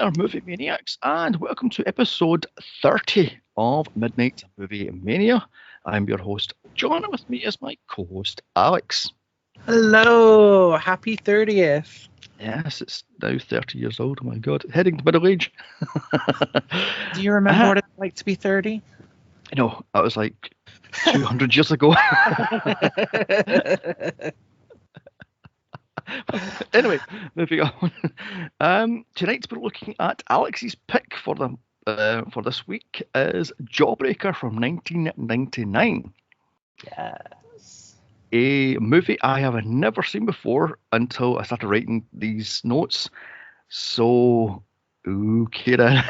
there, movie maniacs, and welcome to episode 30 of Midnight Movie Mania. I'm your host, John, and with me is my co-host, Alex. Hello, happy 30th. Yes, it's now 30 years old, oh my god, heading to middle age. Do you remember what it's like to be 30? No, that was like 200 years ago. Anyway, moving on. Tonight we're looking at Alex's pick for this week is Jawbreaker from 1999. Yes. A movie I have never seen before until I started writing these notes. So, ooh, Kira.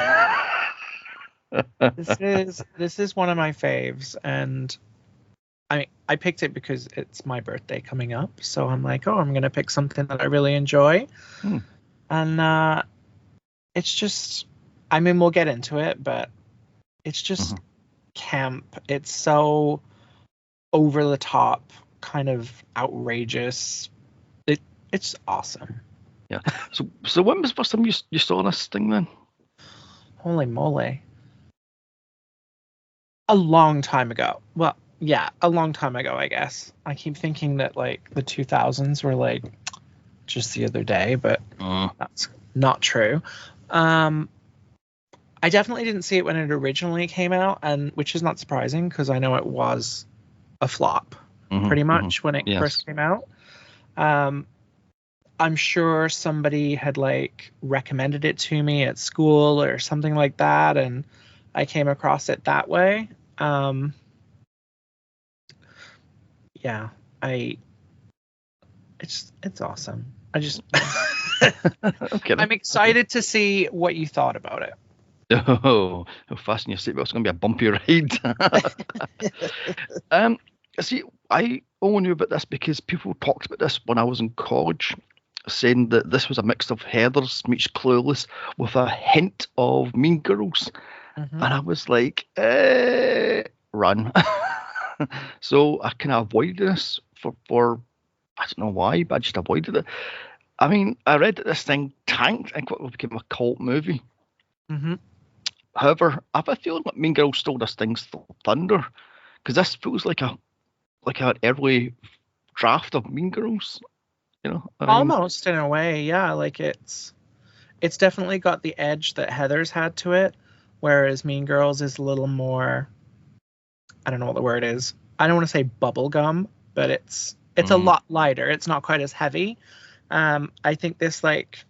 This is one of my faves, and I picked it because it's my birthday coming up, so I'm like, I'm gonna pick something that I really enjoy. And it's just, we'll get into it, but it's just camp. It's so over the top, kind of outrageous. It's awesome. Yeah. So when was the first time you saw this thing then? Holy moly. A long time ago. Well, yeah, a long time ago, I guess. I keep thinking that like the 2000s were like just the other day, but that's not true. I definitely didn't see it when it originally came out, and which is not surprising because I know it was a flop pretty much when it first came out. I'm sure somebody had like recommended it to me at school or something like that, and I came across it that way. It's awesome. I'm excited to see what you thought about it. Oh, fasten your seatbelt. It's going to be a bumpy ride. See, I only knew about this because people talked about this when I was in college, saying that this was a mix of Heathers meets Clueless with a hint of Mean Girls. And I was like, run. So I kind of avoided this for I don't know why, but I just avoided it. I mean, I read that this thing tanked and quickly became a cult movie. However, I have a feeling that Mean Girls stole this thing's thunder, because this feels like an early draft of Mean Girls. You know, almost in a way, yeah. Like it's definitely got the edge that Heathers had to it, whereas Mean Girls is a little more. I don't know what the word is. I don't want to say bubblegum, but it's a lot lighter. It's not quite as heavy. I think this like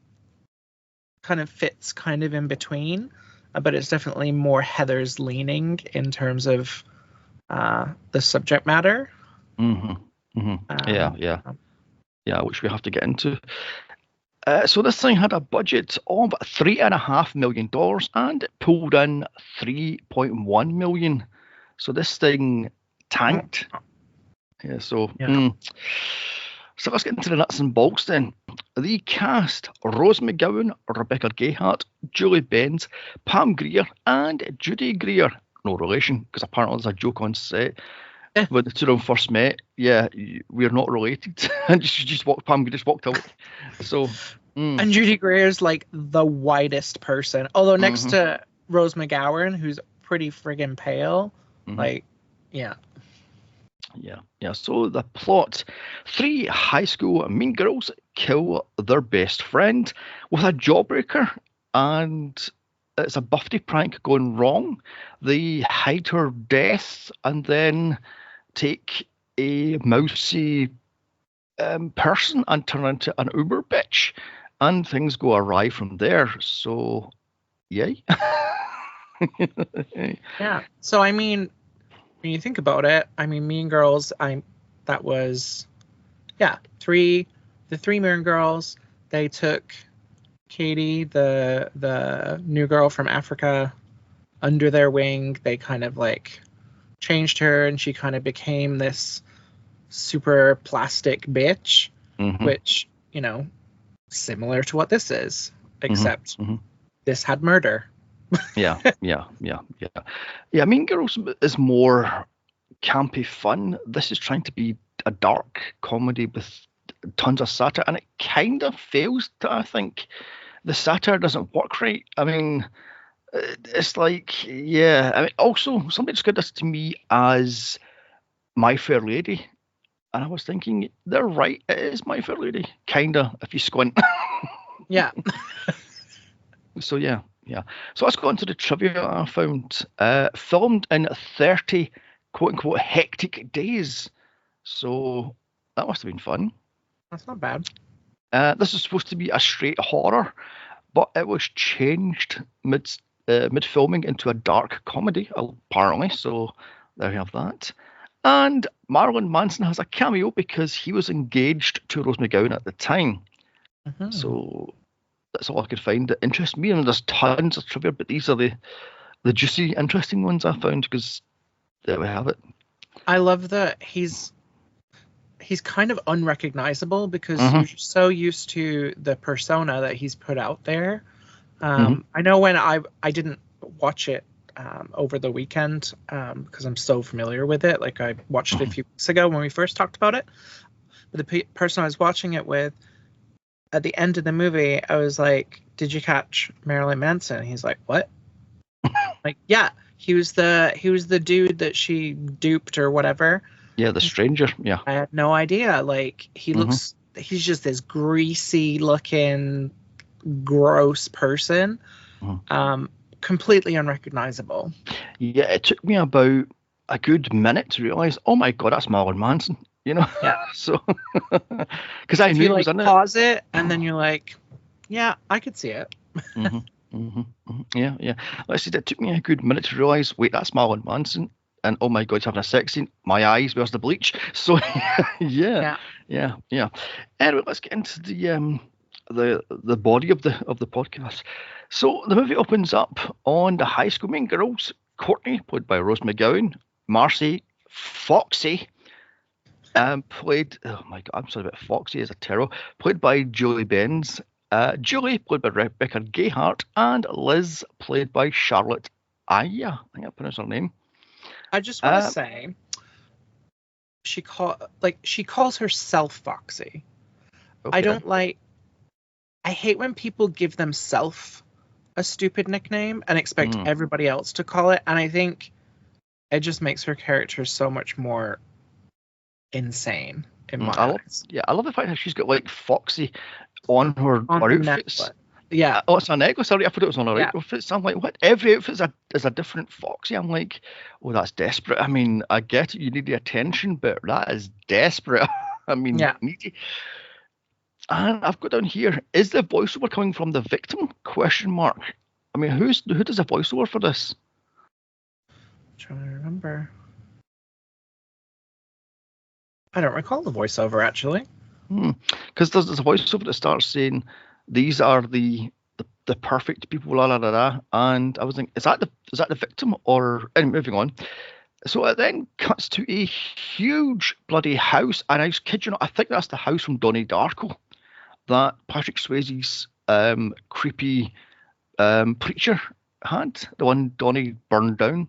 kind of fits kind of in between, but it's definitely more Heathers leaning in terms of the subject matter. Yeah, which we have to get into. So this thing had a budget of $3.5 million and it pulled in $3.1 million. So this thing tanked. Yeah, so let's get into the nuts and bolts then. The cast: Rose McGowan, Rebecca Gayheart, Julie Benz, Pam Grier, and Judy Greer. No relation, because apparently there's a joke on set. When the two of them first met, we're not related. And Pam just walked away. So, and Judy Greer is like the whitest person. Although next to Rose McGowan, who's pretty friggin' pale. Yeah. So the plot: 3 high school mean girls kill their best friend with a jawbreaker, and it's a birthday prank gone wrong. They hide her death and then take a mousy person and turn into an uber bitch, and things go awry from there. So, yay. Yeah. So I mean, when you think about it, I mean, Mean Girls, that was the 3 Mean Girls. They took Katie, the new girl from Africa, under their wing. They kind of like changed her, and she kind of became this super plastic bitch, which, you know, similar to what this is, except this had murder. Yeah. Mean Girls is more campy fun. This is trying to be a dark comedy with tons of satire, and it kind of fails to, I think. the satire doesn't work right. I mean, it's like, yeah. I mean, also somebody described this to me as My Fair Lady, and I was thinking they're right. It is My Fair Lady, kinda, if you squint. Yeah. So yeah, yeah. So let's go into the trivia I found. Filmed in 30 quote unquote hectic days. So that must have been fun. That's not bad. This is supposed to be a straight horror, but it was changed mid filming into a dark comedy, apparently. So there you have that. And Marilyn Manson has a cameo because he was engaged to Rose McGowan at the time. Mhm. So that's all I could find that interests me. I mean, there's tons of trivia, but these are the juicy, interesting ones I found because there we have it. I love that he's kind of unrecognizable because Hmm. you're so used to the persona that he's put out there. Hmm. I know when I didn't watch it over the weekend because I'm so familiar with it. Like I watched it a Hmm. few weeks ago when we first talked about it. But the person I was watching it with, at the end of the movie, I was like, "Did you catch Marilyn Manson?" He's like, "What?" Like, yeah, he was the dude that she duped or whatever. Yeah, the stranger. Yeah. I had no idea. Like Hmm. he's just this greasy looking, gross person, Hmm. um, completely unrecognizable. Yeah, it took me about a good minute to realise, oh my god, that's Marilyn Manson. You know, Yeah. so because I If knew you he was like in it. pause it and then you're like, yeah, I could see it. Hmm. Hmm. Hmm. Yeah, yeah. Like I said, it took me a good minute to realise, wait, that's Marilyn Manson. And oh my god, he's having a sex scene. My eyes, where's the bleach? So yeah, Yeah. yeah, yeah. Anyway, let's get into the body of the podcast. So the movie opens up on the high school main girls, Courtney, played by Rose McGowan, Marcy, Foxy, played, oh my god, I'm sorry about Foxy as a terror, played by Julie Benz, Julie, played by Rebecca Gayheart, and Liz, played by Charlotte Aya. I think I pronounced her name. I just want to Uh, say she calls herself Foxy. I okay. don't like I hate when people give themselves a stupid nickname and expect Mm. everybody else to call it. And I think it just makes her character so much more insane in Mm, my eyes. I love the fact that she's got like Foxy on her, On her the outfits. necklace. Yeah. Oh, it's a necklace. Sorry, I thought it was on her Yeah. outfits. I'm like, what? Every outfit is a different Foxy. I'm like, oh, that's desperate. I mean, I get it. You need the attention, but that is desperate. I mean, Yeah. needy. And I've got down here, is the voiceover coming from the victim? Question mark. I mean, who does the voiceover for this? I'm trying to remember. I don't recall the voiceover actually. Because there's a voiceover that starts saying, "These are the perfect people," la la la la. And I was thinking, is that the victim or? And moving on. So it then cuts to a huge bloody house, and I kid you not, I think that's the house from Donnie Darko, that Patrick Swayze's creepy preacher had, the one Donnie burned down.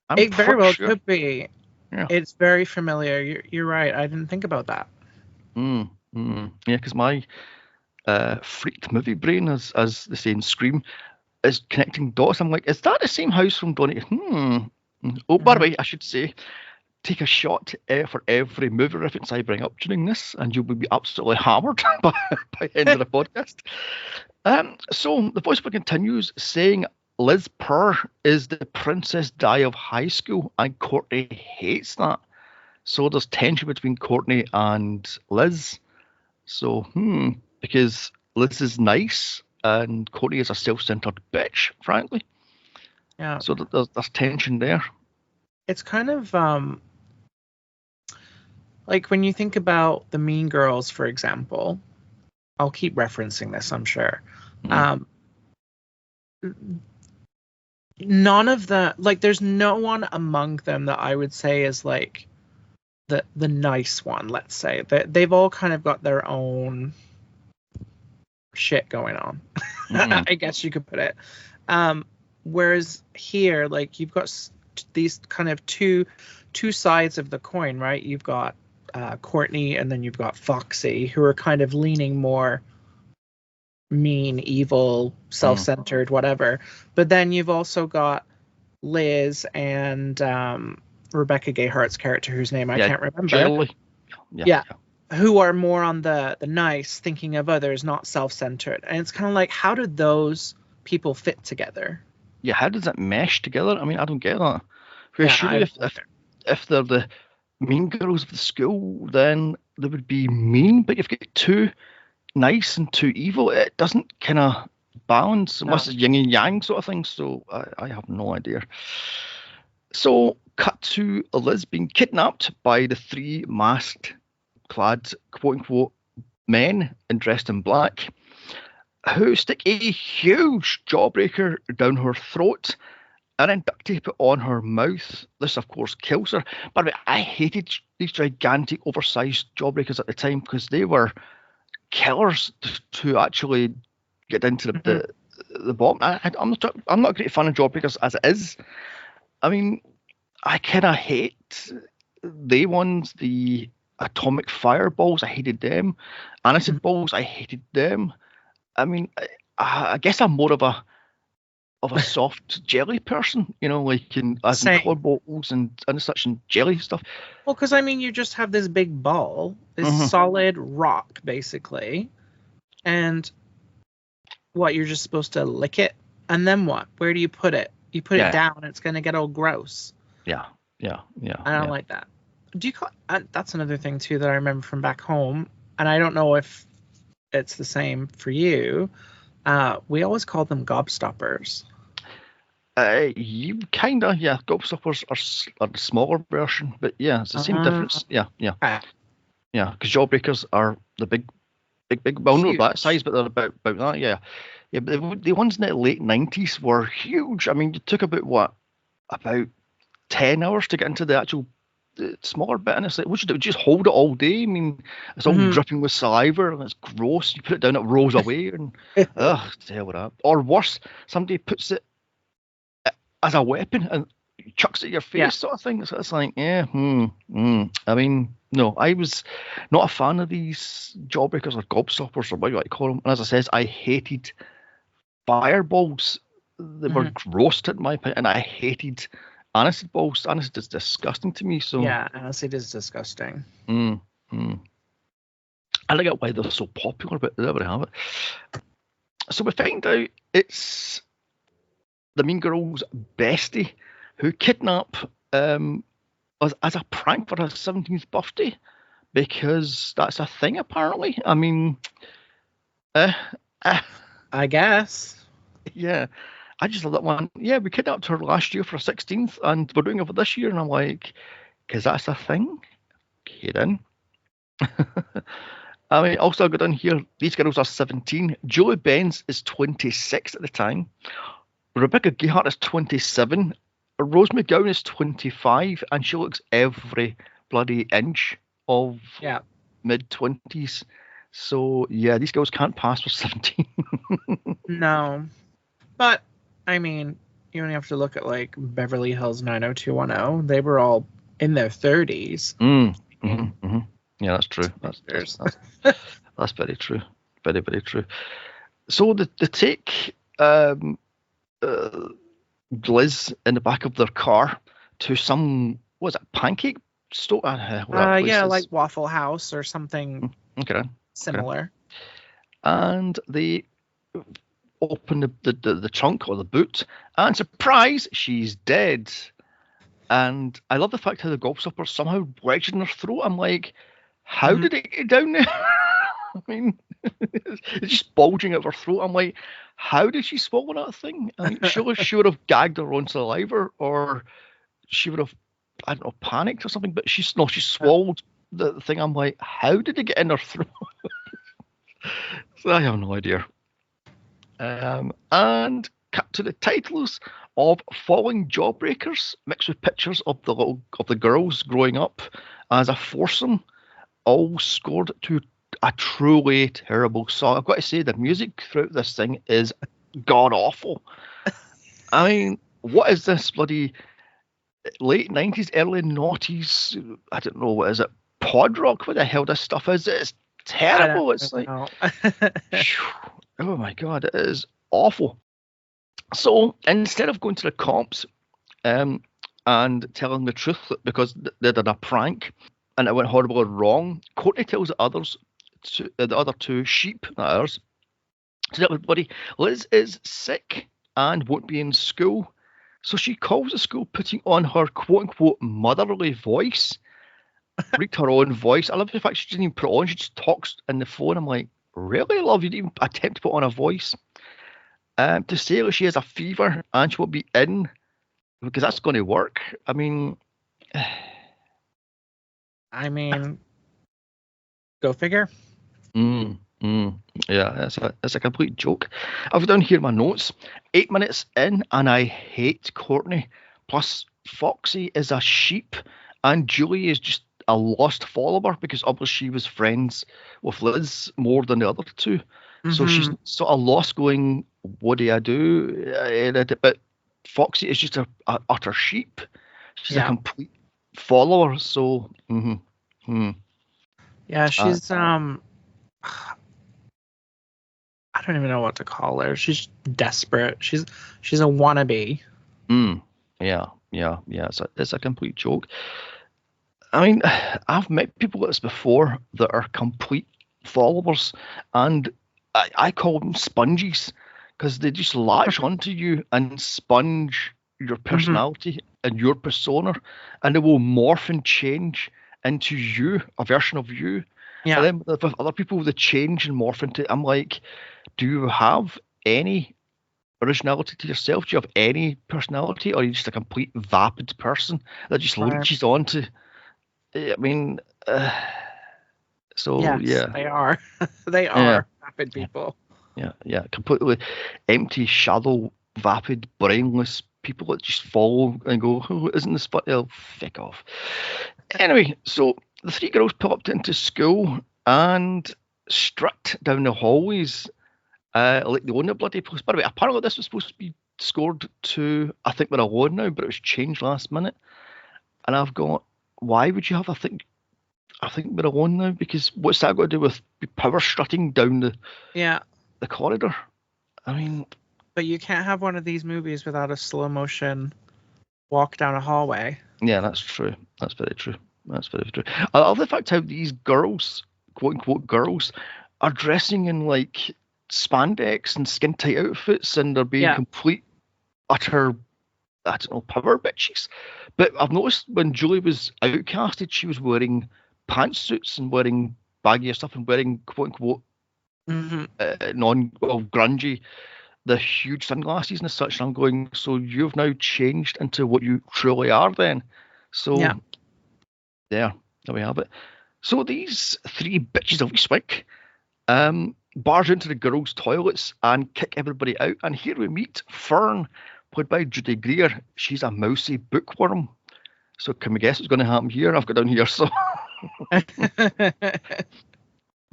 I'm It very pretty well sure. could be. Yeah. It's very familiar. You're right. I didn't think about that. Yeah, because my freaked movie brain, as they say in Scream, is connecting dots. I'm like, is that the same house from Donnie? Oh, by the Mhm. way, I should say, take a shot for every movie reference I bring up during this, and you will be absolutely hammered by the end of the podcast. So the voiceover continues saying Liz Purr is the Princess Di of high school, and Courtney hates that. So there's tension between Courtney and Liz. So, because Liz is nice and Courtney is a self-centered bitch, frankly. Yeah. So there's tension there. It's kind of like when you think about the Mean Girls, for example. I'll keep referencing this, I'm sure. Mm, Um, None of the like, there's no one among them that I would say is like the nice one. Let's say that they've all kind of got their own shit going on. mm, I guess you could put it. Um, Whereas here, like you've got these kind of two sides of the coin, right? You've got Courtney and then you've got Foxy, who are kind of leaning more mean, evil, self-centered, whatever. But then you've also got Liz and Rebecca Gayhart's character, whose name I can't remember. Shirley. Yeah. Who are more on the nice, thinking of others, not self-centered. And it's kind of like, how did those people fit together? Yeah, how does it mesh together? I mean, I don't get that. Because Yeah, surely if they're the mean girls of the school, then they would be mean. But you've got too nice and too evil. It doesn't kind of balance unless it's yin and yang sort of thing. So I have no idea. So cut to Liz being kidnapped by the three masked clad quote unquote men and dressed in black who stick a huge jawbreaker down her throat and then duct tape it on her mouth. This, of course, kills her. By the way, I hated these gigantic, oversized jawbreakers at the time because they were killers to actually get into the bottom. I'm not a great fan of jawbreakers as it is. I mean, I kind of hate the ones, the atomic fireballs. I hated them. Acid balls. I hated them. I mean, I guess I'm more of a soft jelly person, you know, like in colour bottles and such and jelly stuff. Well, because I mean, you just have this big ball, this solid rock, basically, and what, you're just supposed to lick it, and then what? Where do you put it? You put it down, it's gonna get all gross. Yeah. I don't like that. Do you call? That's another thing too that I remember from back home, and I don't know if it's the same for you. We always called them gobstoppers. You kind of, gobstoppers are the smaller version, but yeah, it's the same difference. Yeah. Because jawbreakers are the big, well, not that size, but they're about that. Yeah. But the ones in the late 90s were huge. I mean, you took about 10 hours to get into the actual smaller bit, and it's like, what should do? Just hold it all day? I mean, it's all dripping with saliva, and it's gross. You put it down, it rolls away, and ugh, to hell with that. Or worse, somebody puts it as a weapon and chucks it at your face, sort of thing. So it's like, I mean, no, I was not a fan of these jawbreakers or gobstoppers or what you like to call them. And as I said, I hated fireballs. They were gross in my opinion, and I hated acid balls. Acid is disgusting to me. So yeah, acid is disgusting. I don't get why they're so popular, but there we have it. So we find out it's the Mean Girl's bestie who kidnap as a prank for her 17th birthday, because that's a thing apparently. I mean, I guess. Yeah. I just love that one. Yeah, we kidnapped her last year for her 16th, and we're doing it for this year. And I'm like, because that's a thing? Okay, then. I mean, also, I got in here, these girls are 17. Julie Benz is 26 at the time. Rebecca Gayhart is 27. Rose McGowan is 25, and she looks every bloody inch of mid-20s. So, yeah, these girls can't pass for 17. No. But, I mean, you only have to look at, like, Beverly Hills 90210. They were all in their 30s. Yeah, that's true. That's very true. Very, very true. So they take Liz in the back of their car to some, what was it, pancake store? Like Waffle House or something similar. Okay. And they open the trunk or the boot, and surprise, she's dead. And I love the fact how the gobstopper somehow wedged in her throat. I'm like, how did it get down there? I mean, it's just bulging out her throat. I'm like, how did she swallow that thing? I mean, surely she would have gagged her own saliva, or she would have, I don't know, panicked or something. But she swallowed the thing. I'm like, how did it get in her throat? So I have no idea. And cut to the titles of Falling Jawbreakers, mixed with pictures of the girls growing up as a foursome, all scored to a truly terrible song. I've got to say, the music throughout this thing is god awful. I mean, what is this bloody late 90s, early noughties? I don't know, what is it? Pod rock? What the hell this stuff is? It's terrible. It's like, Oh my god, it is awful. So instead of going to the cops um, and telling the truth because they did a prank and it went horribly wrong, Courtney tells the other two sheep, not ours, to tell everybody Liz is sick and won't be in school. So she calls the school, putting on her quote unquote motherly voice, rigged her own voice. I love the fact she didn't even put it on, she just talks in the phone. I'm like, really, love? You didn't even attempt to put on a voice. To say that she has a fever and she won't be in because that's going to work. I mean, I mean, go figure. mm, mm, yeah, it's a complete joke. I've down here my notes. 8 minutes in, and I hate Courtney. Plus, Foxy is a sheep, and Julie is just a lost follower because obviously she was friends with Liz more than the other two. So she's Hmm. sort of lost going, what do I do? But Foxy is just a utter sheep. She's a Yeah. complete follower. So, Yeah, uh, she's I don't even know what to call her. She's desperate. She's a wannabe. mm, yeah. It's a complete joke. I mean, I've met people like this before that are complete followers, and I call them sponges because they just latch onto you and sponge your Hmm. personality and your persona, and they will morph and change into you, a version of you. And Yeah. then with other people, they change and morph into. I'm like, do you have any originality to yourself? Do you have any personality, or are you just a complete vapid person that just Right. leeches onto? I mean, uh, so Yes, yeah, they are. They yeah, are rapid yeah, people. yeah. Completely empty, shallow, vapid, brainless people that just follow and go, "Oh, isn't this fun?" Oh, fuck off. Anyway, so the three girls popped into school and strut down the hallways like they own the bloody place. By the way, apparently this was supposed to be scored to I think we're alone now, but it was changed last minute. And I've got, why would you have I think we're alone now? Because what's that got to do with power strutting down Yeah, the corridor? I mean, but you can't have one of these movies without a slow motion walk down a hallway. yeah, that's true. That's very true. That's very true. I love the fact how these girls, quote unquote girls, are dressing in like spandex and skin tight outfits and they're being Yeah. complete, utter, I don't know, power bitches. But I've noticed when Julie was outcasted, she was wearing pantsuits and wearing baggy stuff and wearing quote unquote Hmm. non well grungy the huge sunglasses and such. And I'm going, so you've now changed into what you truly are then. Yeah. So there we have it. So these three bitches of Eastwick barge into the girls' toilets and kick everybody out. And here we meet Fern, played by Judy Greer. She's a mousy bookworm. So can we guess what's going to happen here? I've got down here. So,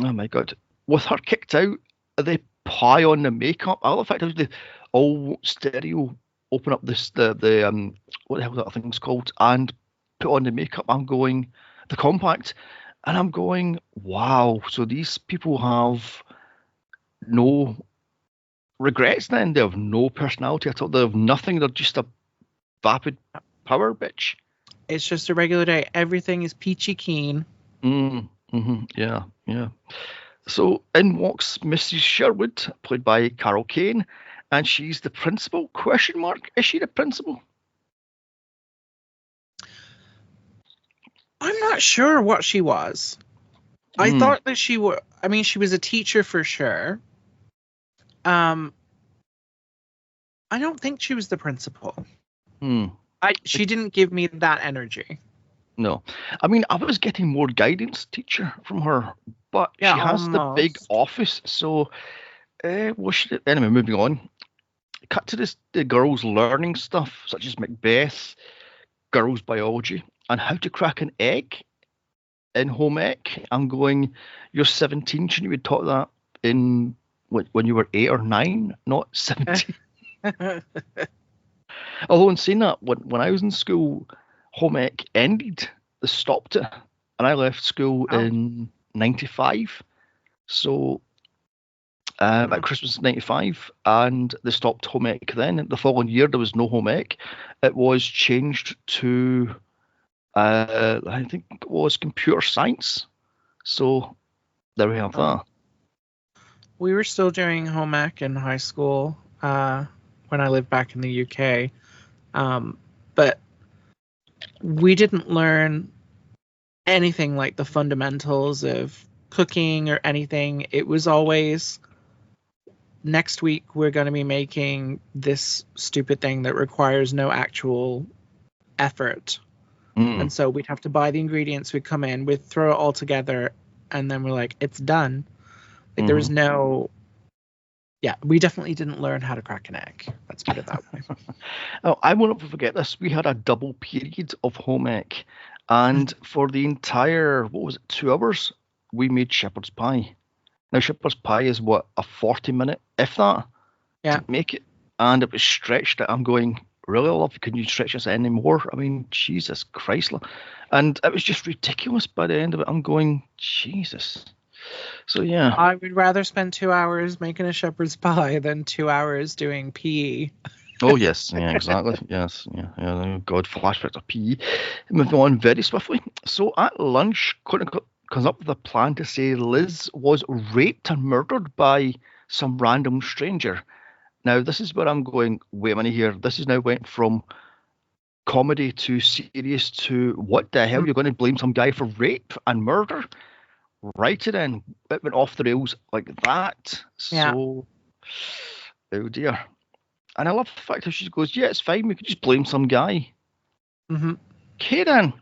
oh my god, with her kicked out, they pie on the makeup. I love the fact how they all stereo open up the what the hell that thing's called and put on the makeup. I'm going the compact, and I'm going, wow. So these people have no regrets. Then they have no personality at all. They have nothing. They're just a vapid power bitch. It's just a regular day. Everything is peachy keen. Yeah. So in walks Mrs. Sherwood, played by Carol Kane, and she's the principal? Question mark. Is she the principal? I'm not sure what she was. I Hmm. thought that she was. I mean, she was a teacher for sure. Um, I don't think she was the principal. Hmm. She didn't give me that energy. No. I mean, I was getting more guidance teacher from her, but Yeah, she has the big almost. office. So, anyway, moving on. Cut to the girls learning stuff such as Macbeth, girls biology, and how to crack an egg in home ec. I'm going, you're 17. Shouldn't you be taught that in when you were 8 or 9, not 17? Although in saying that, when I was in school, home ec ended. They stopped it, and I left school Oh, in '95. So at Christmas '95, and they stopped home ec then. The following year, there was no home ec. It was changed to, I think it was computer science. So there we have that. We were still doing home ec in high school when I lived back in the UK. But we didn't learn anything like the fundamentals of cooking or anything. It was always, next week we're going to be making this stupid thing that requires no actual effort. And so we'd have to buy the ingredients, we'd come in, we'd throw it all together, and then we're like, it's done. Like there was no... Yeah, we definitely didn't learn how to crack an egg. Let's put it that way. Oh, I won't ever forget this. We had a double period of home ec, and for the entire, 2 hours, we made shepherd's pie. Now, shepherd's pie is what, a 40-minute, if that, to make it, and it was stretched. I'm going, really, love, can you stretch this any more? I mean, Jesus Christ. And it was just ridiculous by the end of it. I'm going, Jesus. So, yeah. I would rather spend 2 hours making a shepherd's pie than 2 hours doing PE. Oh, yes. Yeah, exactly. Yes. Yeah. God, flashbacks of PE. Moving on very swiftly. So, at lunch, Courtney comes up with a plan to say Liz was raped and murdered by some random stranger. Now, this is where I'm going, wait a minute here. This has now went from comedy to serious to what the hell? You're going to blame some guy for rape and murder? Write it in. It went off the rails like that. So, oh dear. And I love the fact that she goes, yeah, it's fine. We could just blame some guy. Okay then.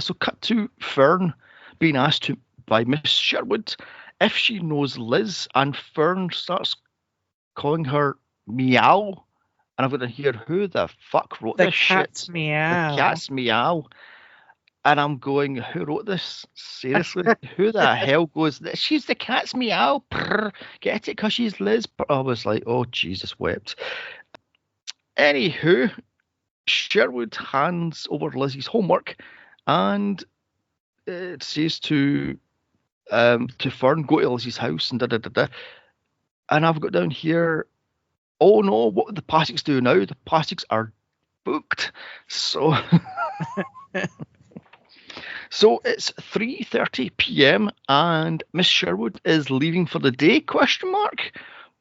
So cut to Fern being asked by Miss Sherwood if she knows Liz, and Fern starts calling her Meow. And I'm going to hear, who the fuck wrote this shit? Meow. The cat's Meow. And I'm going, who wrote this? Seriously? Who the hell goes, she's the cat's Meow? Prr, get it? Because she's Liz? I was like, oh, Jesus wept. Anywho, Sherwood hands over Lizzie's homework, and it says to Fern, go to Lizzie's house, and da-da-da-da. And I've got down here, oh no, what would the plastics do now? The plastics are booked. So... So it's 3:30 p.m. and Miss Sherwood is leaving for the day, question mark?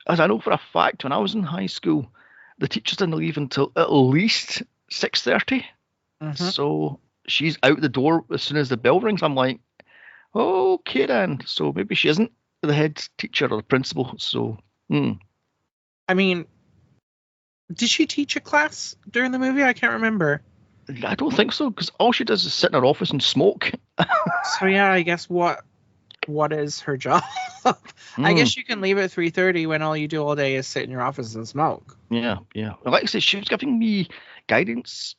As I know for a fact, when I was in high school, the teachers didn't leave until at least 6:30. So she's out the door as soon as the bell rings. I'm like, okay then. So maybe she isn't the head teacher or the principal. So, I mean, did she teach a class during the movie? I can't remember. I don't think so, because all she does is sit in her office and smoke. So yeah, I guess what is her job? I guess you can leave at 3:30 when all you do all day is sit in your office and smoke. Yeah. Like I said, she was giving me guidance.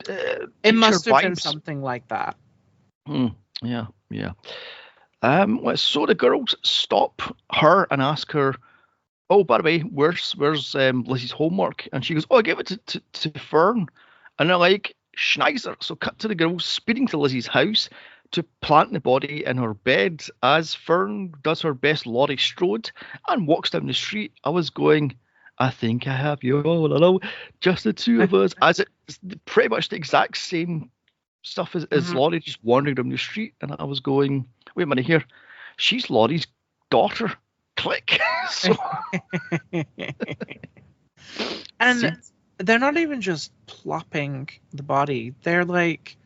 It must have been something like that. Yeah. So the girls stop her and ask her, oh, by the way, where's Lizzie's homework? And she goes, oh, I gave it to Fern. And they're like, Schneiser. So cut to the girls speeding to Lizzie's house to plant the body in her bed as Fern does her best Laurie Strode and walks down the street. I was going, I think I have you all alone, just the two of us. As it's pretty much the exact same stuff as Laurie just wandering down the street. And I was going, wait a minute here. She's Laurie's daughter. Click. So... And... they're not even just plopping the body. They're like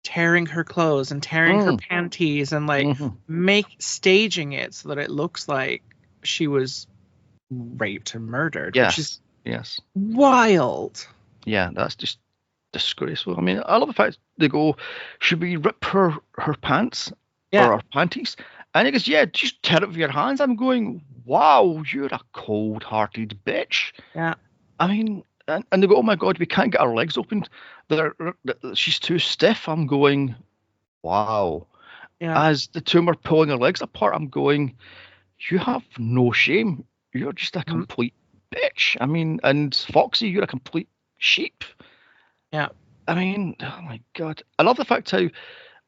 tearing her clothes and tearing her panties and like staging it so that it looks like she was raped and murdered. Yes. Which is wild. Yeah, that's just disgraceful. I mean, I love the fact they go, should we rip her pants or her panties? And he goes, yeah, just tear it with your hands. I'm going, wow, you're a cold-hearted bitch. Yeah. I mean, and they go, oh my God, we can't get our legs opened. She's too stiff. I'm going, wow. Yeah. As the two are pulling her legs apart, I'm going, you have no shame. You're just a complete bitch. I mean, and Foxy, you're a complete sheep. Yeah. I mean, oh my God. I love the fact how,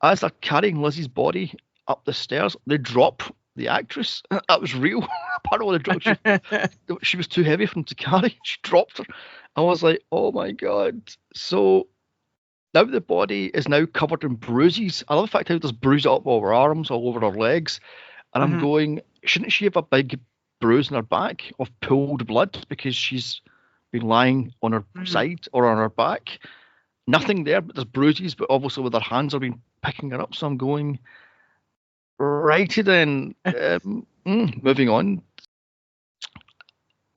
as they're carrying Lizzie's body up the stairs, they drop the actress. That was real. Apparently, the drug she was too heavy for him to carry. She dropped her. I was like, oh my god. So now the body is now covered in bruises. I love the fact how there's bruises up all her arms, all over her legs. And I'm going, shouldn't she have a big bruise in her back of pooled blood because she's been lying on her side or on her back? Nothing there, but there's bruises, but obviously with her hands have been picking her up. So I'm going, righty then. Moving on.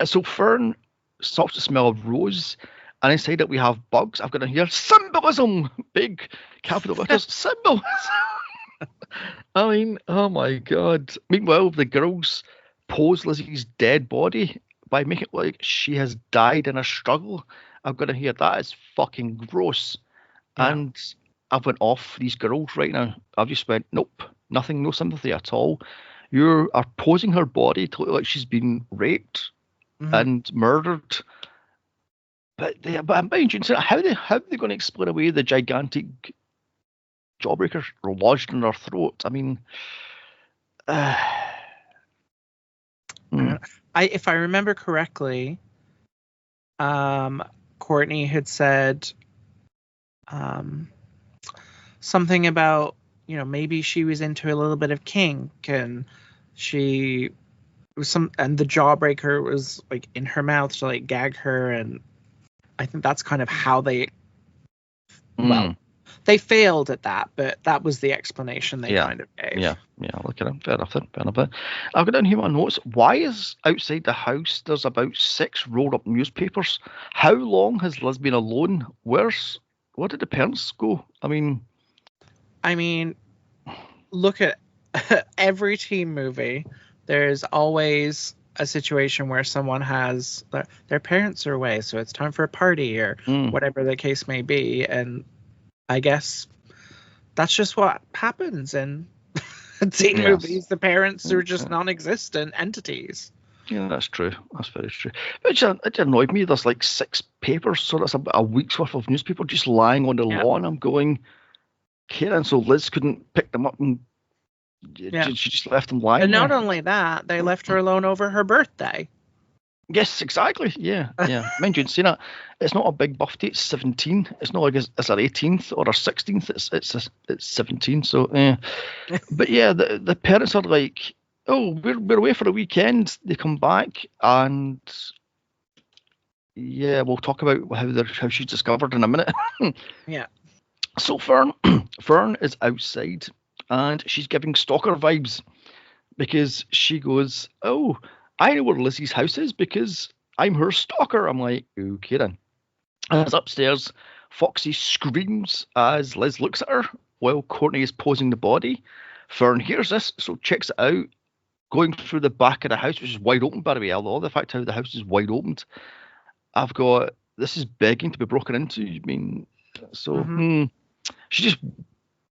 So Fern starts to smell of rose, and inside it we have bugs. I've got in here symbolism, big capital letters, symbolism. I mean, oh my god. Meanwhile, the girls pose Lizzie's dead body by making it look like she has died in a struggle. I've got to hear that is fucking gross. Yeah. And I've went off these girls right now. I've just went, nope, nothing, no sympathy at all. You are posing her body to look like she's been raped and murdered. But I'm mind you, how are they going to explain away the gigantic Jawbreaker lodged in her throat? I mean, if I remember correctly, Courtney had said something about, maybe she was into a little bit of kink, and she was and the Jawbreaker was like in her mouth to like gag her, and I think that's kind of how they they failed at that, but that was the explanation they kind of gave. Yeah, look at him. Fair enough. I've got down here my notes. Why is outside the house there's about 6 rolled up newspapers? How long has Liz been alone? Where did the parents go? I mean, look at every teen movie. There's always a situation where someone has their parents are away, so it's time for a party or whatever the case may be, and I guess that's just what happens in teen movies. The parents are just non-existent entities. Yeah, that's true. That's very true. But it annoyed me. There's like 6 papers, so that's a week's worth of newspaper just lying on the lawn. I'm going, Karen, so Liz couldn't pick them up and she just left them lying. And not only that, they left her alone over her birthday. Yes, exactly. Yeah. Mind you, seeing that, it's not a big birthday. It's 17. It's not like it's her 18th or her 16th. It's 17. So, but yeah, the parents are like, oh, we're away for a weekend. They come back and we'll talk about how she's discovered in a minute. Yeah. So Fern is outside and she's giving stalker vibes because she goes, oh, I know where Lizzie's house is because I'm her stalker. I'm like, okay then. As upstairs, Foxy screams as Liz looks at her while Courtney is posing the body. Fern hears this, so checks it out, going through the back of the house, which is wide open, by the way. I love the fact how the house is wide opened. I've got, this is begging to be broken into. I mean, so she just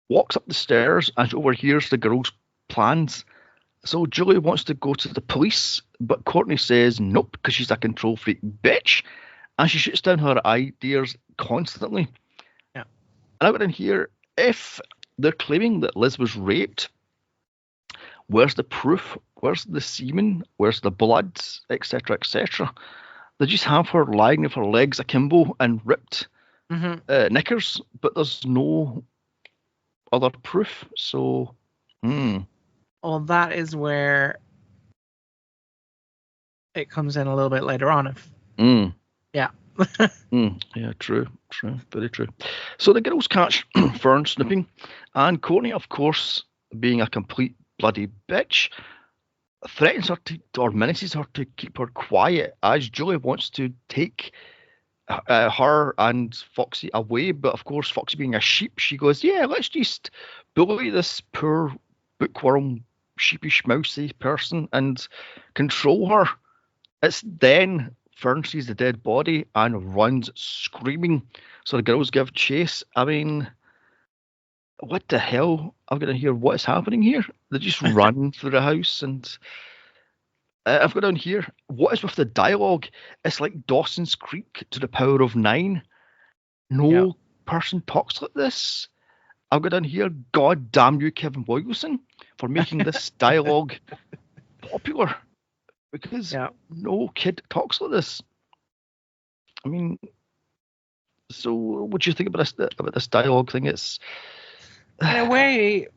walks up the stairs and she overhears the girls' plans. So Julie wants to go to the police, but Courtney says nope because she's a control freak bitch, and she shoots down her ideas constantly. Yeah. And I got in here, if they're claiming that Liz was raped, where's the proof? Where's the semen? Where's the blood? Etc. Etc. They just have her lying with her legs akimbo and ripped knickers, but there's no other proof. So, Well, that is where it comes in a little bit later on. Yeah. Yeah, true, very true. So the girls catch Fern snooping, and Courtney, of course, being a complete bloody bitch, threatens her or menaces her to keep her quiet as Julie wants to take her and Foxy away. But of course, Foxy being a sheep, she goes, yeah, let's just bully this poor bookworm sheepish mousy person and control her. It's then Fern sees the dead body and runs screaming. So the girls give chase. I mean, what the hell? I'm going to hear what is happening here. They just run through the house, and I've got down here, what is with the dialogue? It's like Dawson's Creek to the power of 9. No person talks like this. I've got down here, God damn you, Kevin Williamson. for making this dialogue popular, because Yeah. no kid talks like this. I mean, so what do you think about this dialogue thing? It's In a way,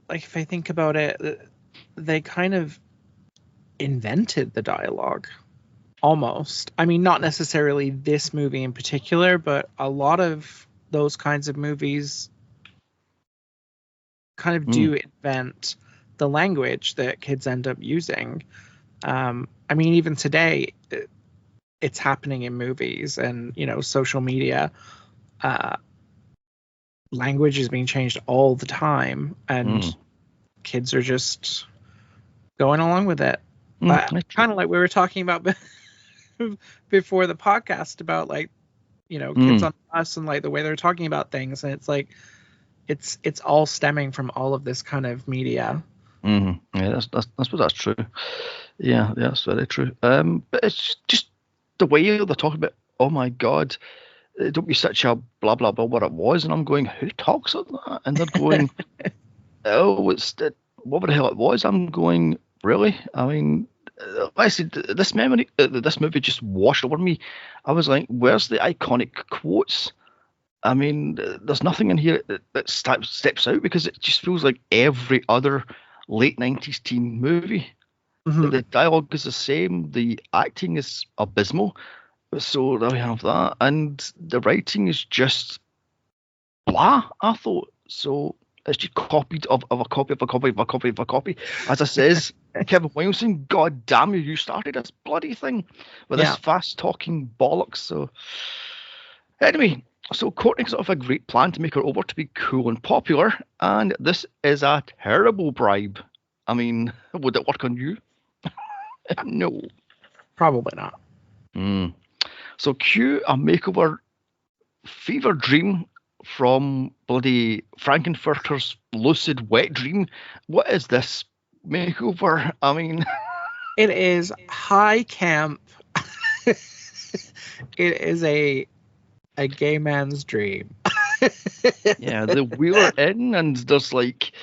like if I think about it, they kind of invented the dialogue almost. I mean, not necessarily this movie in particular, but a lot of those kinds of movies kind of do invent the language that kids end up using. I mean, even today, it's happening in movies and, social media. Language is being changed all the time, and kids are just going along with it. Kind of like we were talking about before the podcast about, like, kids on us and like the way they're talking about things, and it's like it's all stemming from all of this kind of media. Yeah, I suppose that's true. Yeah, that's very true. But it's just the way they're talking about, oh my God, don't be such a blah blah blah what it was, and I'm going, who talks like that? And they're going, oh, what the hell it was? I'm going, really? I mean, like I said, this movie just washed over me. I was like, where's the iconic quotes? I mean, there's nothing in here that steps out, because it just feels like every other late 90s teen movie. The dialogue is the same, the acting is abysmal. So there we have that. And the writing is just blah, I thought. So it's just copied of a copy of a copy of a copy of a copy. As I says, Kevin Williamson, God damn you started this bloody thing with this fast talking bollocks. So anyway, so Courtney's sort of a great plan to make her over to be cool and popular, and this is a terrible bribe. I mean, would it work on you? No. Probably not. So cue a makeover fever dream from bloody Frankenfurter's lucid wet dream. What is this makeover? I mean, it is high camp. It is a gay man's dream. Yeah, the wheeler in, and there's like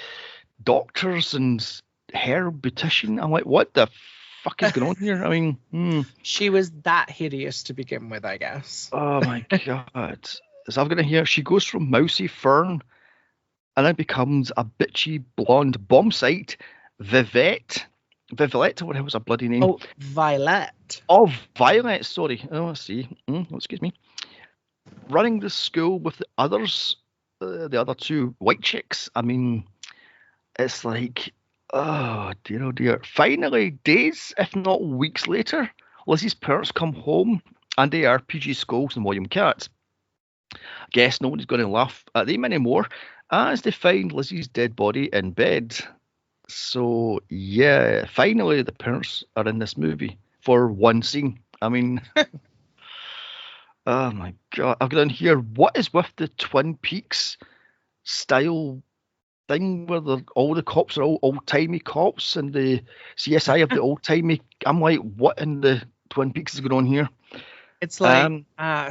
doctors and hair beautician. I'm like, what the fuck is going on here? I mean, she was that hideous to begin with, I guess. Oh my God. So I've got to hear she goes from mousy fern and then becomes a bitchy blonde bomb site, Vivette, or what was her bloody name? Oh, Violet. Oh, Violet, sorry. Oh, I see. Excuse me. Running the school with the others, the other two white chicks. I mean, it's like, oh dear. Finally, days, if not weeks later, Lizzie's parents come home and they are PG Scholes and William Katz. Guess no one's going to laugh at them anymore as they find Lizzie's dead body in bed. So, yeah, finally the parents are in this movie for one scene. I mean, oh my God. I've got in here, what is with the Twin Peaks style thing where all the cops are all old-timey cops and the CSI have the old-timey... I'm like, what in the Twin Peaks is going on here? It's like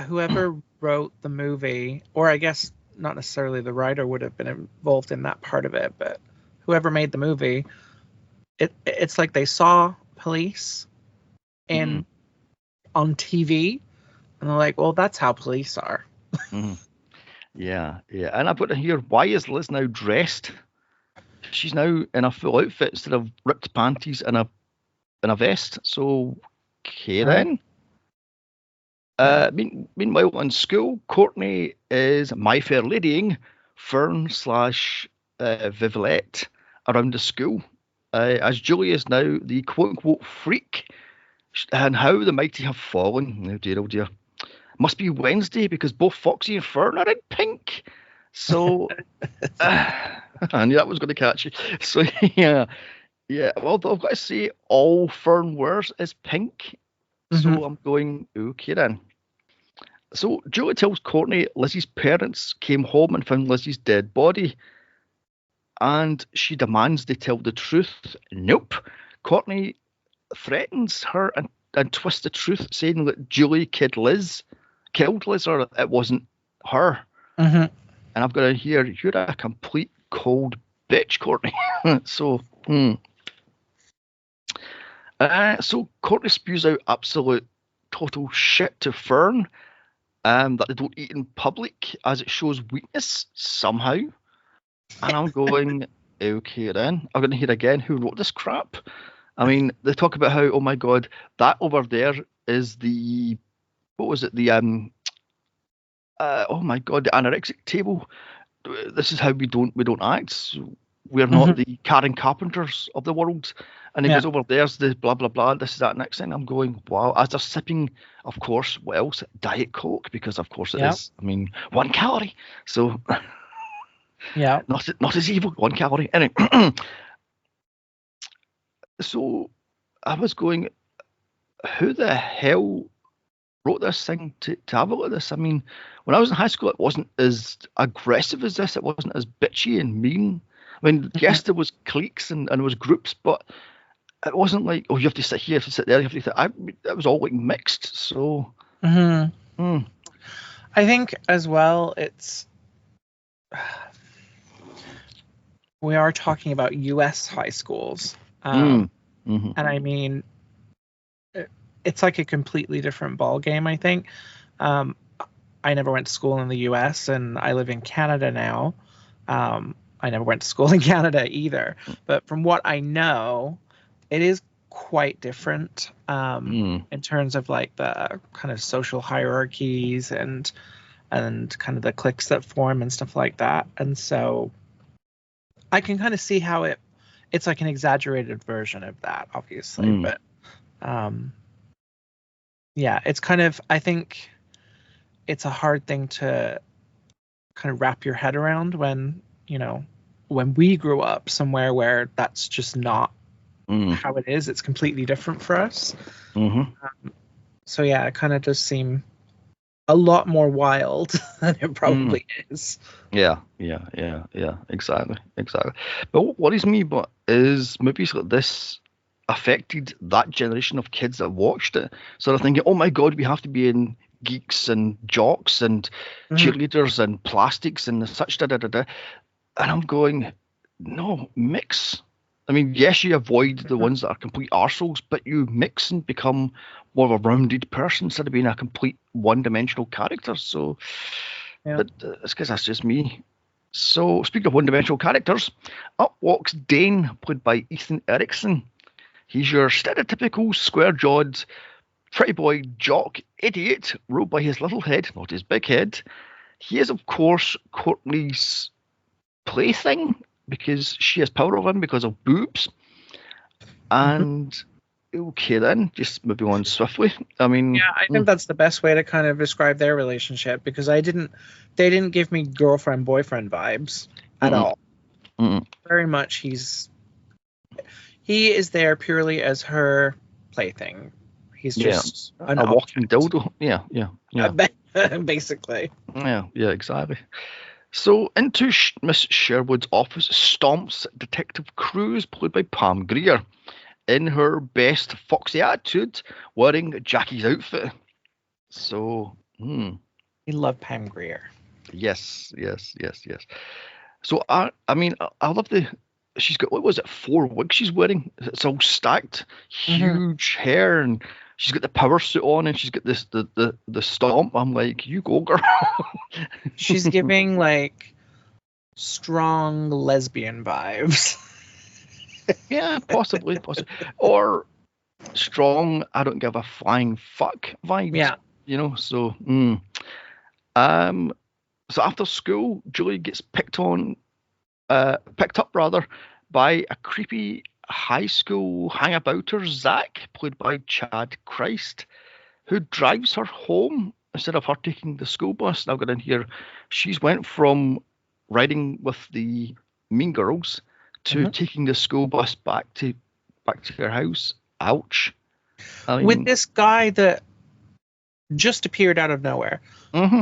whoever wrote the movie, or I guess not necessarily the writer would have been involved in that part of it, but whoever made the movie, it's like they saw police on TV, and they're like, well, that's how police are. Yeah. And I've got to hear, why is Liz now dressed? She's now in a full outfit instead of ripped panties and a vest. So, okay then. Meanwhile, in school, Courtney is My Fair Ladying Fern / Vivlet around the school, as Julie is now the quote-unquote freak, and how the mighty have fallen. Oh dear. Must be Wednesday because both Foxy and Fern are in pink. So, I knew that was going to catch you. So, yeah. Well, I've got to say, all Fern wears is pink. So I'm going, okay then. So Julie tells Courtney Lizzie's parents came home and found Lizzie's dead body. And she demands they tell the truth. Nope. Courtney threatens her and twists the truth, saying that Julie killed Liz, or it wasn't her. And I've got to hear, you're a complete cold bitch, Courtney. So, so Courtney spews out absolute total shit to Fern, that they don't eat in public as it shows weakness somehow. And I'm going, okay then. I'm going to hear again, who wrote this crap? I mean, they talk about how, oh my god, that over there is the, what was it? The, oh my god, the anorexic table. This is how we don't act. We're not the Karen Carpenters of the world. And he Yeah. goes over there's the blah blah blah. This is that next thing. I'm going, wow. As they're sipping, of course, what else? Diet Coke, because of course it is. I mean, 1 calorie. So Yeah. not as evil. 1 calorie. Anyway, so I was going, who the hell wrote this thing to have a look at this? I mean, when I was in high school, it wasn't as aggressive as this. It wasn't as bitchy and mean. I mean, yes, there was cliques and there was groups, but it wasn't like, oh, you have to sit here, you have to sit there, you have to. It was all like mixed. So, I think as well, it's we are talking about U.S. high schools, and I mean, it's like a completely different ball game. I think. I never went to school in the U.S. and I live in Canada now. I never went to school in Canada either, but from what I know, it is quite different in terms of like the kind of social hierarchies and kind of the cliques that form and stuff like that. And so I can kind of see how it's like an exaggerated version of that, obviously, but yeah, it's kind of, I think it's a hard thing to kind of wrap your head around when, you know, when we grew up somewhere where that's just not how it is. It's completely different for us. So yeah, it kind of does seem a lot more wild than it probably is. Yeah, exactly. But what worries me is movies like this affected that generation of kids that watched it. So they're thinking, oh my god, we have to be in geeks and jocks and cheerleaders and plastics and such and I'm going, no, mix. I mean, yes, you avoid the ones that are complete arseholes, but you mix and become more of a rounded person instead of being a complete one-dimensional character. So, but it's because that's just me. So, speaking of one-dimensional characters, up walks Dane, played by Ethan Erickson. He's your stereotypical square-jawed pretty boy jock idiot, ruled by his little head, not his big head. He is, of course, Courtney's plaything because she has power over him because of boobs. And okay, then just moving on swiftly. I mean, yeah, I think that's the best way to kind of describe their relationship because they didn't give me girlfriend boyfriend vibes at all. Very much, he is there purely as her plaything. He's just a walking dildo. Yeah. Basically. Yeah, exactly. So into Miss Sherwood's office stomps Detective Cruz, played by Pam Grier, in her best foxy attitude, wearing Jackie's outfit. So, we love Pam Grier. Yes. So I mean, I love she's got, what was it, 4 wigs she's wearing? It's all stacked, huge hair, and she's got the power suit on, and she's got this the stomp. I'm like, you go, girl. She's giving like strong lesbian vibes. Yeah, possibly, or strong. I don't give a flying fuck vibes. Yeah, you know. So, so after school, Julie gets picked up by a creepy high school hangabouter, Zach, played by Chad Christ, who drives her home instead of her taking the school bus. Now, get in here, she's went from riding with the mean girls to taking the school bus back to her house. Ouch. I mean, with this guy that just appeared out of nowhere,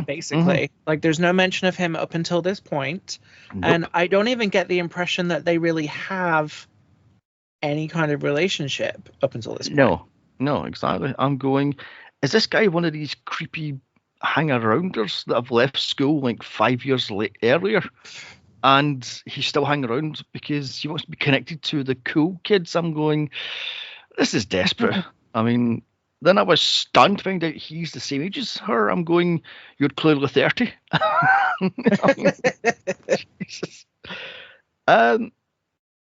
basically. Like, there's no mention of him up until this point. Nope. And I don't even get the impression that they really have any kind of relationship up until this point. No, exactly. I'm going, is this guy one of these creepy hang-arounders that have left school like 5 years earlier? and he's still hanging around because he wants to be connected to the cool kids. I'm going, this is desperate. I mean, then I was stunned to find out he's the same age as her. I'm going, you're clearly 30. I mean, Jesus.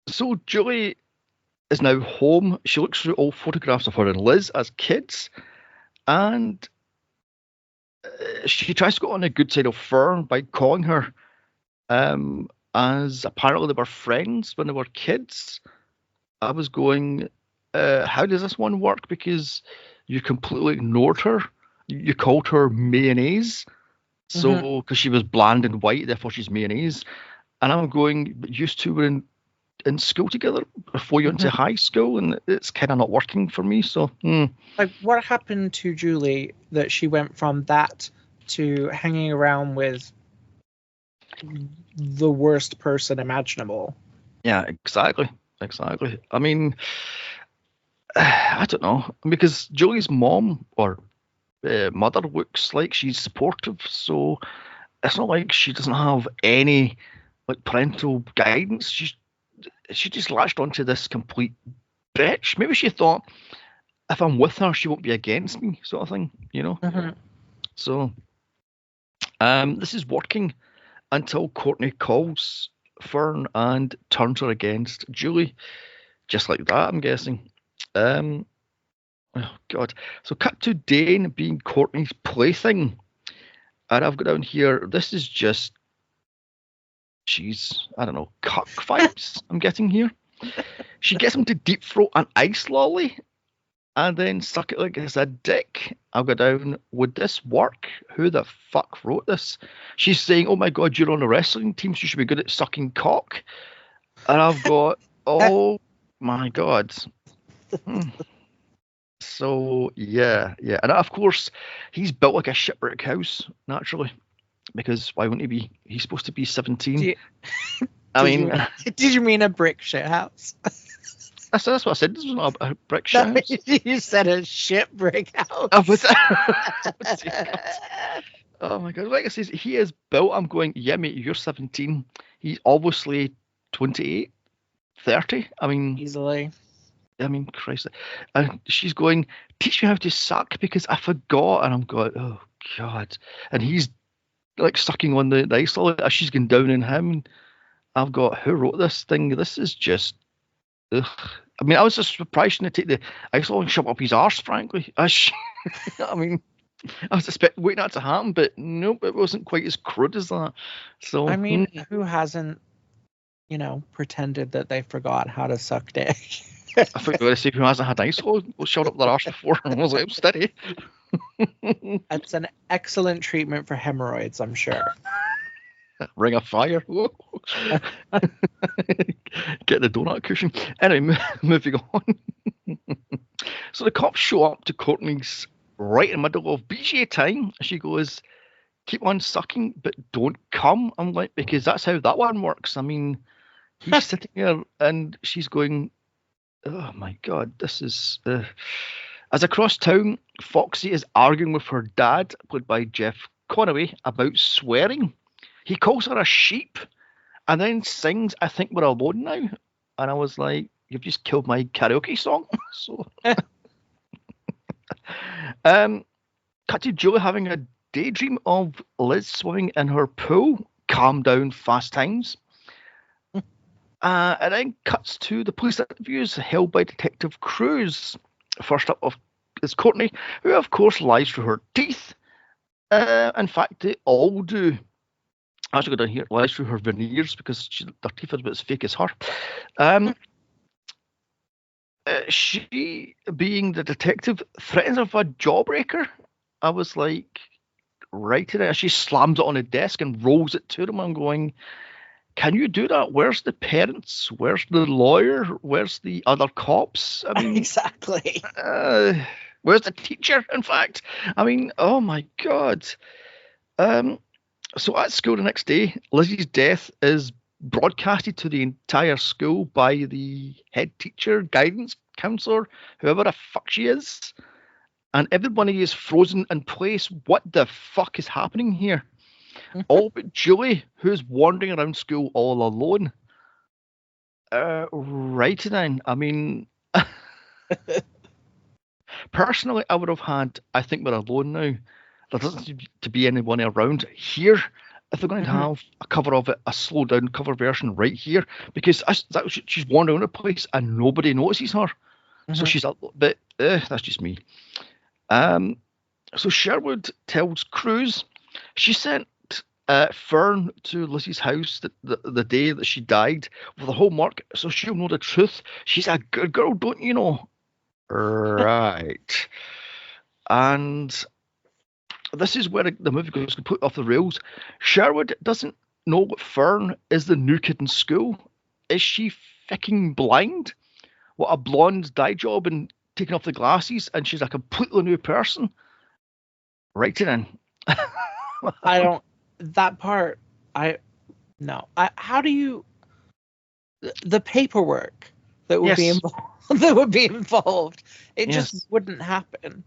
So Julie is now home. She looks through old photographs of her and Liz as kids, and she tries to go on the good side of Fern by calling her, as apparently they were friends when they were kids. I was going, how does this one work? Because you completely ignored her. You called her mayonnaise, so because she was bland and white, therefore she's mayonnaise. And I'm going, but you two were in school together before you went to high school, and it's kind of not working for me. So, like, what happened to Julie that she went from that to hanging around with the worst person imaginable? Yeah, exactly. I mean, I don't know, because Julie's mom or mother looks like she's supportive, so it's not like she doesn't have any like parental guidance. She just latched onto this complete bitch. Maybe she thought, if I'm with her, she won't be against me, sort of thing, you know. So, this is working until Courtney calls Fern and turns her against Julie, just like that, I'm guessing. Oh God. So cut to Dane being Courtney's plaything, and I've got down here. This is just, I don't know, cuck vibes I'm getting here. She gets him to deep throat an ice lolly and then suck it like it's a dick. I'll go down, would this work? Who the fuck wrote this? She's saying, oh my God, you're on a wrestling team, so you should be good at sucking cock. And I've got, oh my God. So, yeah. And of course, he's built like a shipwreck house, naturally, because why wouldn't he be? He's supposed to be 17. Did you mean a brick shit house? That's what I said. This was not a brick shit house. You said a shit brick house. Oh my God. Like I says, he is built. I'm going, yeah, mate, you're 17. He's obviously 28, 30. I mean, easily. I mean, Christ. And she's going, teach me how to suck because I forgot. And I'm going, oh God. And he's like sucking on the ice lolly as she's going down in him. I've got, who wrote this thing? This is just, ugh. I mean, I was just surprised to take the ice lolly and shove up his arse, frankly. I mean, I was waiting that to happen, but nope, it wasn't quite as crude as that. So I mean, who hasn't, pretended that they forgot how to suck dick? I thought you were going to say who hasn't had ice lolly shoved up their arse before, and I was like, steady. That's an excellent treatment for hemorrhoids, I'm sure. Ring of fire. Get the donut cushion. Anyway, moving on. So the cops show up to Courtney's right in the middle of BJ time. She goes, keep on sucking, but don't come. I'm like, because that's how that one works. I mean, he's sitting there and she's going, oh my God, this is... As across town, Foxy is arguing with her dad, played by Jeff Conaway, about swearing. He calls her a sheep and then sings I Think We're Alone Now. And I was like, you've just killed my karaoke song. So, cut to Julie having a daydream of Liz swimming in her pool. Calm down, Fast Times. And then cuts to the police interviews held by Detective Cruz. First up is Courtney, who of course lies through her teeth. In fact, they all do. As you go down here, lies through her veneers because their teeth are about as fake as her. She, being the detective, threatens her with a jawbreaker. I was like, right in it. She slams it on the desk and rolls it to them. I'm going, can you do that? Where's the parents? Where's the lawyer? Where's the other cops? I mean, exactly. Where's the teacher? In fact, I mean, oh my God. So at school the next day, Lizzie's death is broadcasted to the entire school by the head teacher, guidance counselor, whoever the fuck she is. And everybody is frozen in place. What the fuck is happening here? All but Julie, who's wandering around school all alone. Right then, I mean, personally, I would have had, I think we're alone now. There doesn't seem to be anyone around here. If they're going to Mhm. have a cover of it, a slowed down cover version right here, because she's wandering around the place and nobody notices her. So Mhm. she's a little bit, that's just me. Um, so Sherwood tells Cruz she sent Fern to Lizzie's house the day that she died with the homework, so she'll know the truth. She's a good girl, don't you know? Right. And this is where the movie goes completely off the rails. Sherwood doesn't know what Fern is the new kid in school. Is she fucking blind? What, a blonde dye job and taking off the glasses, and she's a completely new person? Right it in. I don't. That part. I no. How do you the paperwork that would be Yes. involved? That would be involved. It just Yes. wouldn't happen.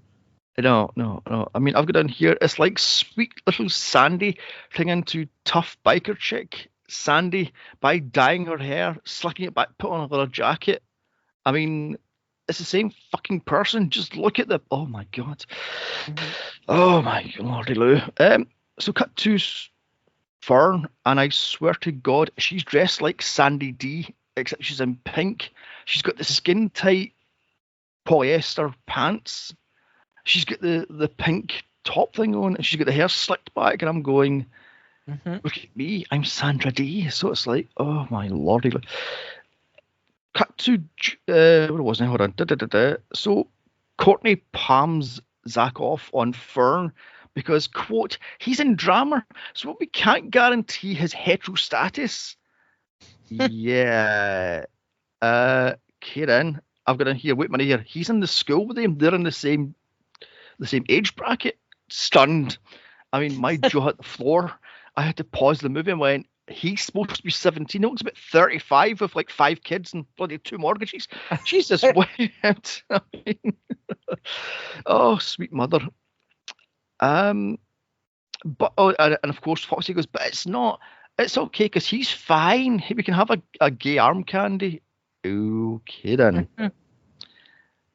No, no, no. I mean, I've got down here. It's like sweet little Sandy turning into tough biker chick Sandy by dyeing her hair, slicking it back, put on a leather jacket. I mean, it's the same fucking person. Just look at the. Oh my god. Mhm. Oh my lordy Lou. So cut to Fern, and I swear to God, she's dressed like Sandy D, except she's in pink. She's got the skin tight polyester pants. She's got the pink top thing on, and she's got the hair slicked back, and I'm going, Mhm. look at me, I'm Sandra D. So it's like, oh my lordy. Cut to what was it? Hold on. Da, da, da, da. So Courtney palms Zach off on Fern because, quote, he's in drama, so we can't guarantee his hetero status. Yeah. Kieran, I've got in here. Wait a minute here. He's in the school with him. They're in the same age bracket. Stunned. I mean, my jaw hit the floor. I had to pause the movie and went, he's supposed to be 17. He looks about 35 with like 5 kids and bloody 2 mortgages. Jesus, what? I mean, oh, sweet mother. But and of course Foxy goes, but it's not. It's okay because he's fine. We can have a gay arm candy. Okay then. Mhm.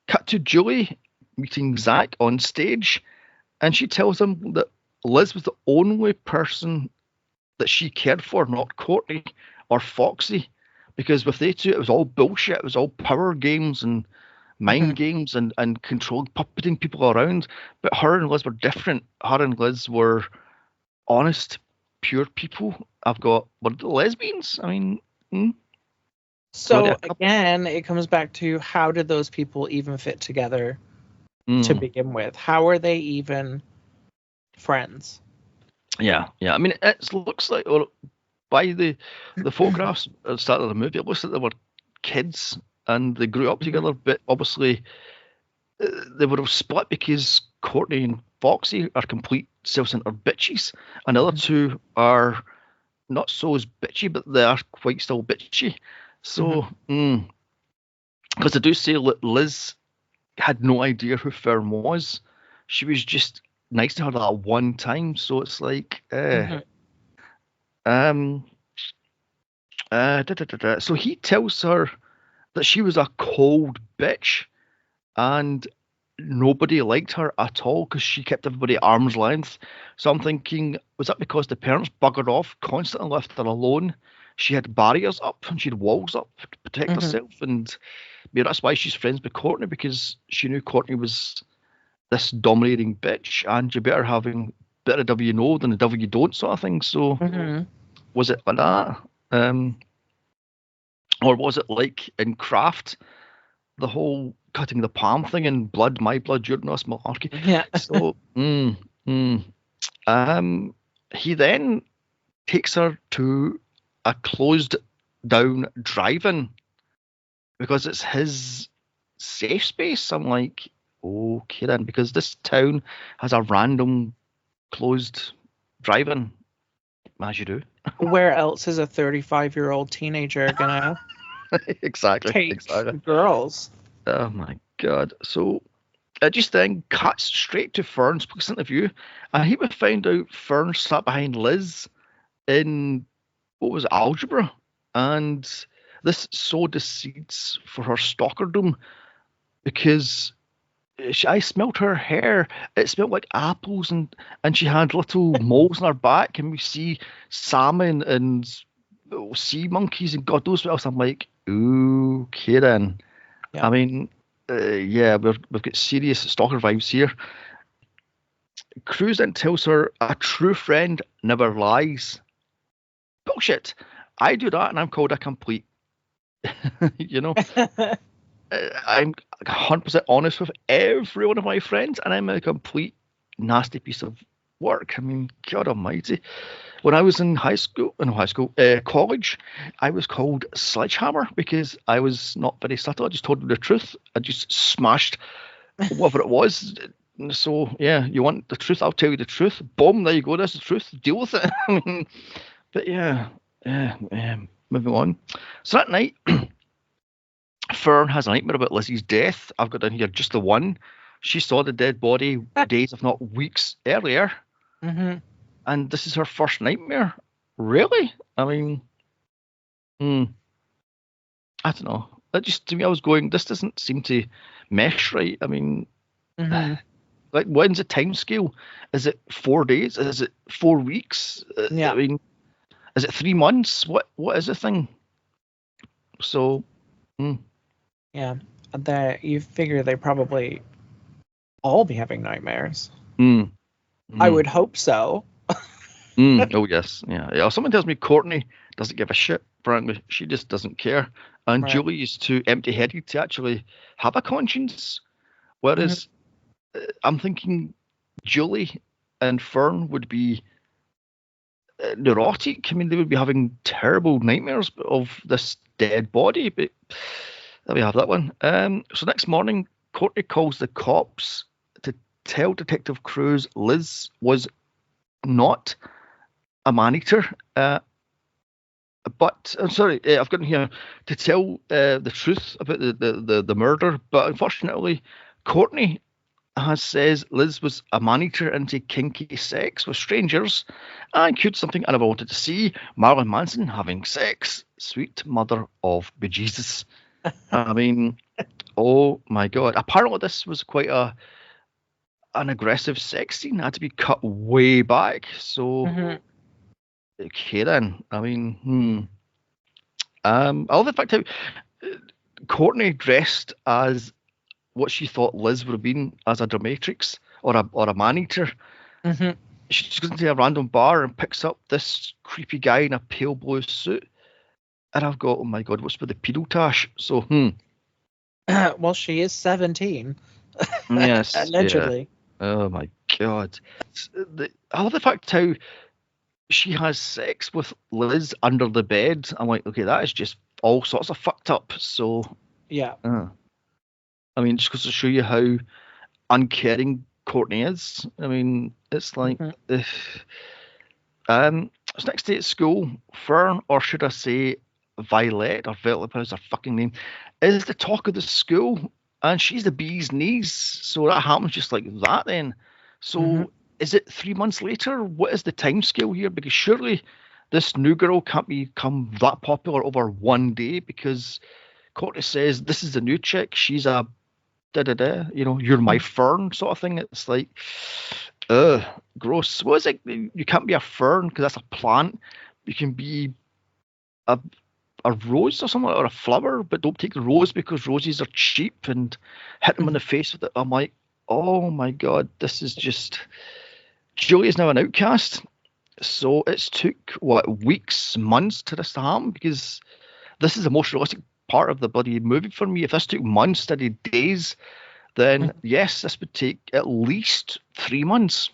Cut to Julie meeting Zach on stage, and she tells him that Liz was the only person that she cared for, not Courtney or Foxy, because with they two, it was all bullshit. It was all power games and mind Mhm. games and controlled puppeting people around. But her and Liz were different. Her and Liz were honest, pure people. I've got what are the lesbians? I mean, were they a So couple? again, it comes back to how did those people even fit together to Mm, begin with? How are they even friends? yeah, yeah. I mean, it looks like, or by the photographs at the start of the movie, it looks like they were kids and they grew up Mhm. together. But obviously, they would have split because Courtney and Foxy are complete self-centered bitches, and the other Mhm. two are not so as bitchy, but they are quite still bitchy. Mhm. So, because I do say Liz had no idea who Fern was. She was just nice to her that one time. So it's like, Mhm. um, da, da, da, da. So he tells her that she was a cold bitch and nobody liked her at all because she kept everybody at arm's length. So I'm thinking, was that because the parents buggered off, constantly left her alone? She had barriers up and she had walls up to protect Mhm. herself, and maybe that's why she's friends with Courtney because she knew Courtney was this dominating bitch, and you better having better devil you know than the devil you don't sort of thing. So Mhm. was it like that? Um, or was it like in Craft, the whole cutting the palm thing in blood, my blood, your nose, malarkey? Yeah. So, mm. Um, he then takes her to a closed down drive-in because it's his safe space. I'm like, okay then, because this town has a random closed drive-in, as you do. Where else is a 35-year-old teenager gonna Exactly, take exactly. girls? Oh my god. So it just then cuts straight to Fern's point of view, and here we find out Fern sat behind Liz in what was it, algebra, and this sowed the seeds for her stalkerdom because I smelled her hair. It smelled like apples, and she had little moles on her back, and we see salmon and sea monkeys and God knows what else. I'm like, ooh, Kieran. Yeah. I mean, yeah, we've got serious stalker vibes here. Cruz then tells her a true friend never lies. Bullshit. I do that, and I'm called a complete. you know, I'm 100% honest with every one of my friends, and I'm a complete nasty piece of work. I mean, God Almighty. When I was in college, I was called Sledgehammer because I was not very subtle. I just told them the truth. I just smashed whatever it was. So yeah, you want the truth? I'll tell you the truth. Boom, there you go. That's the truth. Deal with it. I mean, but yeah, moving on. So that night, Fern has a nightmare about Lizzie's death. I've got down here just the one. She saw the dead body days, if not weeks earlier. Mm-hmm. And this is her first nightmare. Really? I mean, I don't know. That just, to me, I was going, this doesn't seem to mesh right. I mean, like, when's the time scale? Is it 4 days? Is it 4 weeks? Yeah. I mean, is it 3 months? What is the thing? So, Yeah. You figure they probably all be having nightmares. I would hope so. Oh yes, yeah. Someone tells me Courtney doesn't give a shit. Frankly, she just doesn't care. And Right. Julie is too empty-headed to actually have a conscience. Whereas I'm thinking Julie and Fern would be neurotic. I mean, they would be having terrible nightmares of this dead body. But there we have that one. So next morning, Courtney calls the cops to tell Detective Cruz Liz was not a man-eater. But I'm sorry, I've got in here to tell the truth about the murder. But unfortunately, Courtney says Liz was a man-eater into kinky sex with strangers and could something I never wanted to see. Marilyn Manson having sex. Sweet mother of bejesus. I mean, oh my God. Apparently this was quite an aggressive sex scene. It had to be cut way back. So, okay then. I mean, I love the fact how Courtney dressed as what she thought Liz would have been as a dominatrix or a man-eater. She just goes into a random bar and picks up this creepy guy in a pale blue suit. And I've got, oh my God, what's with the pedotash? So, Well, she is 17. Yes. Allegedly. Yeah. Oh my God. I love the fact how she has sex with Liz under the bed. I'm like, okay, that is just all sorts of fucked up. So, Yeah. I mean, just goes to show you how uncaring Courtney is. I mean, it's like, it's next day at school. Fern, or should I say Violet, or Violet, how's her fucking name, is the talk of the school, and she's the bee's knees. So that happens just like that then. So is it 3 months later? What is the time scale here? Because surely this new girl can't become that popular over one day, because Courtney says this is the new chick. She's a you're my fern sort of thing. It's like, gross. What is it? You can't be a fern because that's a plant. You can be a rose or something, or a flower, but don't take the rose because roses are cheap, and hit them in the face with it. I'm like, oh my God, this is just. Julie is now an outcast. So it's took weeks, months to this to happen, because this is the most realistic part of the bloody movie for me. If this took months instead of days, then yes, this would take at least 3 months.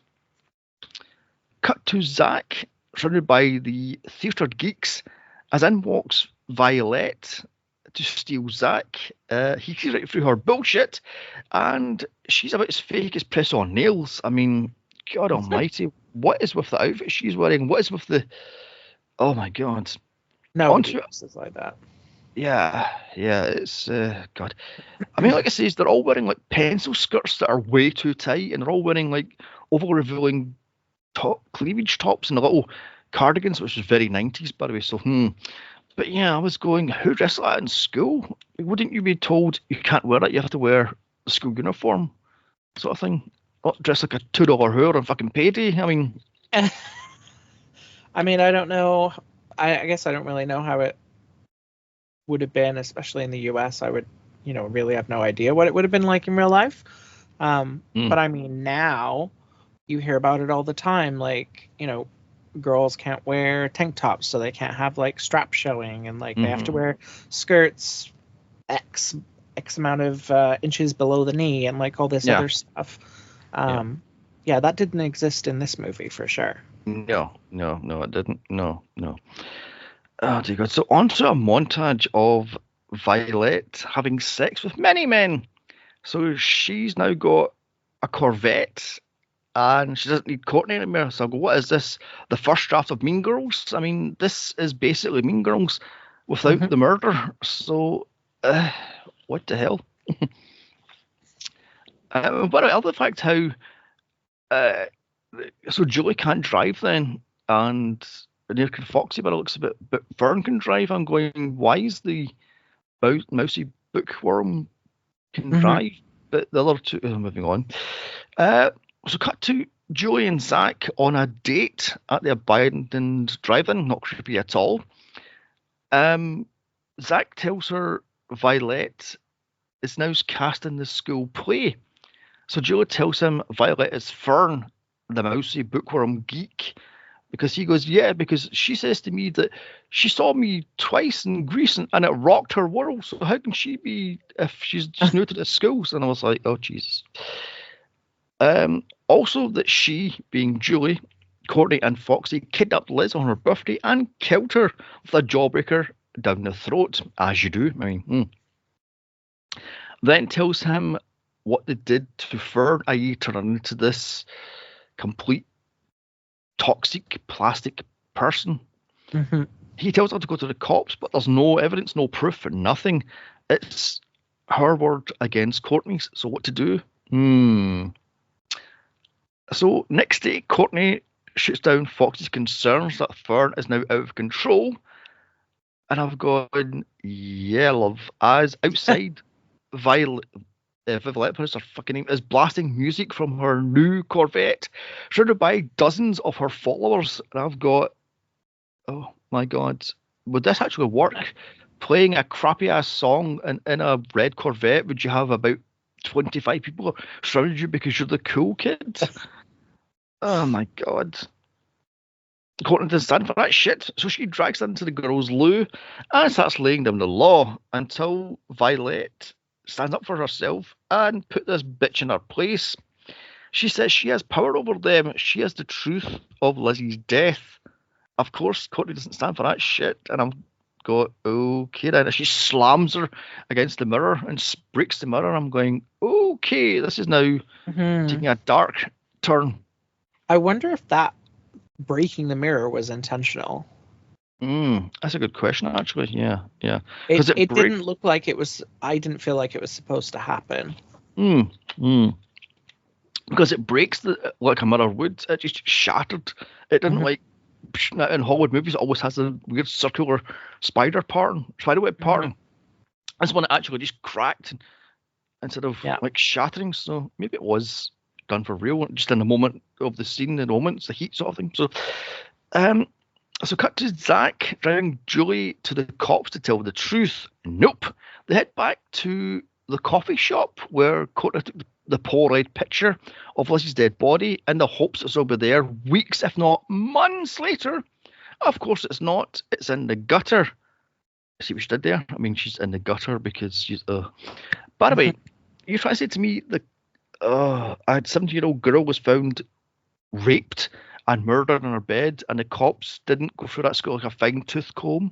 Cut to Zach, surrounded by the theatre geeks, as in walks Violet to steal Zach. He sees right through her bullshit, and she's about as fake as press on nails. I mean, God almighty, what is with the outfit she's wearing? What is with the... Oh my God. Nobody else is like that. yeah, it's God. I mean, like I say, they're all wearing like pencil skirts that are way too tight, and they're all wearing like over revealing cleavage tops and little cardigans, which is very 90s, by the way. So, But yeah, I was going, who dressed like that in school? Wouldn't you be told you can't wear it? You have to wear the school uniform, sort of thing. Not dress like a $2 whore on fucking payday. I mean, I mean, I don't know. I guess I don't really know how it would have been, especially in the US. I would, really have no idea what it would have been like in real life. But I mean, now you hear about it all the time. Like, girls can't wear tank tops, so they can't have like straps showing, and like they have to wear skirts X amount of inches below the knee, and like all this other stuff. Yeah, that didn't exist in this movie for sure. No, it didn't. No. Oh dear God. So on to a montage of Violet having sex with many men. So she's now got a Corvette and she doesn't need Courtney anymore. So I go, what is this? The first draft of Mean Girls? I mean, this is basically Mean Girls without the murder. So, what the hell? But I love the fact how so Julie can't drive then, and near can Foxy, but it looks a bit. But Vern can drive. I'm going. Why is the mousy bookworm can drive, but the other two? Moving on. So cut to Julie and Zach on a date at the abandoned drive-in. Not creepy at all. Zach tells her Violet is now cast in the school play. So Julie tells him Violet is Fern, the mousy bookworm geek, because he goes, yeah, because she says to me that she saw me twice in Greece and it rocked her world. So how can she be if she's just new to the schools? And I was like, oh Jesus. Also that she, being Julie, Courtney and Foxy, kidnapped Liz on her birthday and killed her with a jawbreaker down the throat, as you do. I mean, Then tells him what they did to Fern, i.e. turn into this complete toxic plastic person. He tells her to go to the cops, but there's no evidence, no proof, nothing. It's her word against Courtney's. So what to do? So next day, Courtney shoots down Foxy's concerns that Fern is now out of control. And I've gone, yeah, love. As outside, Violet, what's her fucking name, is blasting music from her new Corvette, surrounded by dozens of her followers. And I've got, oh my God, would this actually work? Playing a crappy ass song in a red Corvette, would you have about 25 people surrounded you because you're the cool kid? Oh my God. Courtney doesn't stand for that shit, so she drags into the girls' loo and starts laying down the law until Violet stands up for herself and put this bitch in her place. She says she has power over them. She has the truth of Lizzie's death. Of course, Courtney doesn't stand for that shit, and I'm going, okay then. She slams her against the mirror and breaks the mirror. I'm going, okay, this is now taking a dark turn. I wonder if that breaking the mirror was intentional. That's a good question, actually. Yeah. It didn't look like it was. I didn't feel like it was supposed to happen. Because it breaks like a mirror would. It just shattered. It didn't like in Hollywood movies. It always has a weird circular spiderweb pattern. This one it actually just cracked instead of like shattering. So maybe it was done for real, just in the moment of the scene, the moments, the heat sort of thing. So, so cut to Zach driving Julie to the cops to tell the truth. Nope. They head back to the coffee shop where Courtney took the Polaroid picture of Lizzie's dead body in the hopes it'll be there weeks, if not months later. Of course it's not. It's in the gutter. See what she did there? I mean, she's in the gutter because she's... By the way, you're trying to say to me that a 17-year-old girl was found raped and murdered in her bed, and the cops didn't go through that school like a fine-tooth comb,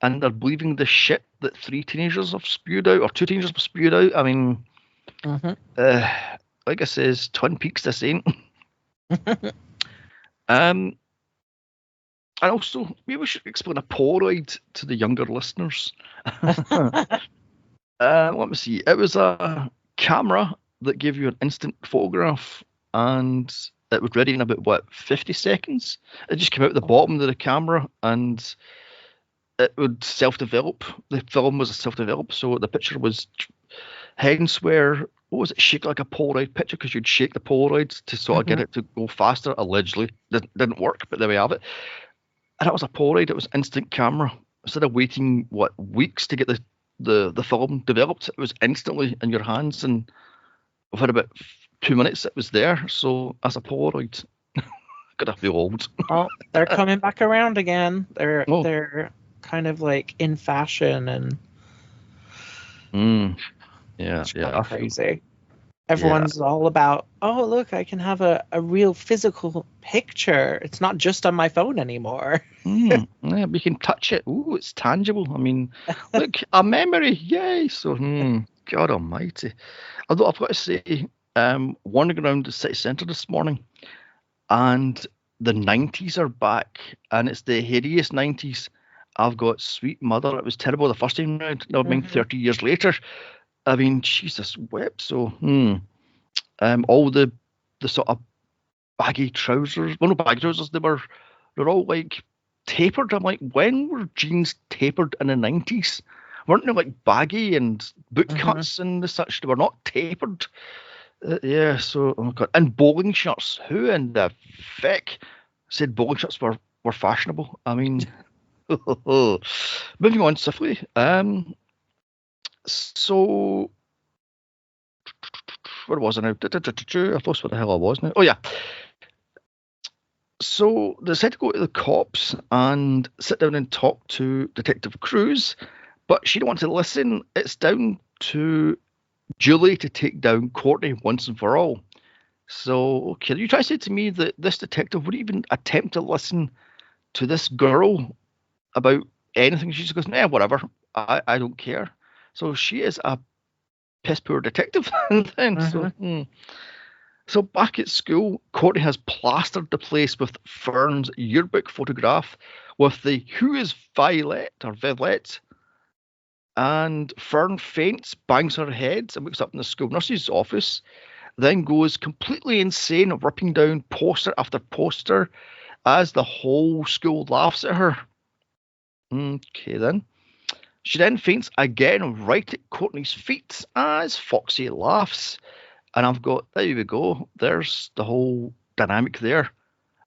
and they're believing the shit that 3 teenagers have spewed out, or 2 teenagers have spewed out. I mean, like I says, Twin Peaks this ain't. And also, maybe we should explain a Polaroid to the younger listeners. Let me see. It was a camera that gave you an instant photograph, and it was ready in about 50 seconds. It just came out the bottom of the camera, and it would self-develop. The film was self-develop, so the picture was. Hence where, what was it, shake like a Polaroid picture, because you'd shake the Polaroid to sort of get it to go faster. Allegedly, didn't work, but there we have it. And it was a Polaroid. It was instant camera. Instead of waiting weeks to get the film developed, it was instantly in your hands, and within about 2 minutes it was there. So as a Polaroid, gotta feel old. Well, they're coming back around again. Oh. They're kind of like in fashion and Yeah, it's yeah. crazy. Everyone's all about, oh look, I can have a real physical picture. It's not just on my phone anymore. Yeah, we can touch it. Ooh, it's tangible. I mean, look, a memory, yay! So, God Almighty. Although I've got to say, wandering around the city centre this morning, and the 90s are back, and it's the hideous 90s. I've got Sweet Mother. It was terrible the first time round. Never mind 30 years later. I mean, Jesus wept. So, all the sort of baggy trousers. Well, no baggy trousers. They're all like tapered. I'm like, when were jeans tapered in the 90s? Weren't they like baggy and boot cuts and such? They were not tapered. Yeah, so, oh God. And bowling shirts. Who in the feck said bowling shirts were fashionable? I mean, moving on swiftly. So, where was I now? I've lost what the hell I was now. Oh, yeah. So they decided to go to the cops and sit down and talk to Detective Cruz, but she didn't want to listen. It's down to Julie to take down Courtney once and for all. So, okay, you try to say to me that this detective would even attempt to listen to this girl about anything? She just goes, nah, whatever. I don't care. So she is a piss poor detective then. So back at school, Courtney has plastered the place with Fern's yearbook photograph with the "Who is Violet?" or Violet. And Fern faints, bangs her head, and wakes up in the school nurse's office, then goes completely insane, ripping down poster after poster as the whole school laughs at her. Okay, then. She then faints again right at Courtney's feet as Foxy laughs. And I've got, there we go, there's the whole dynamic there.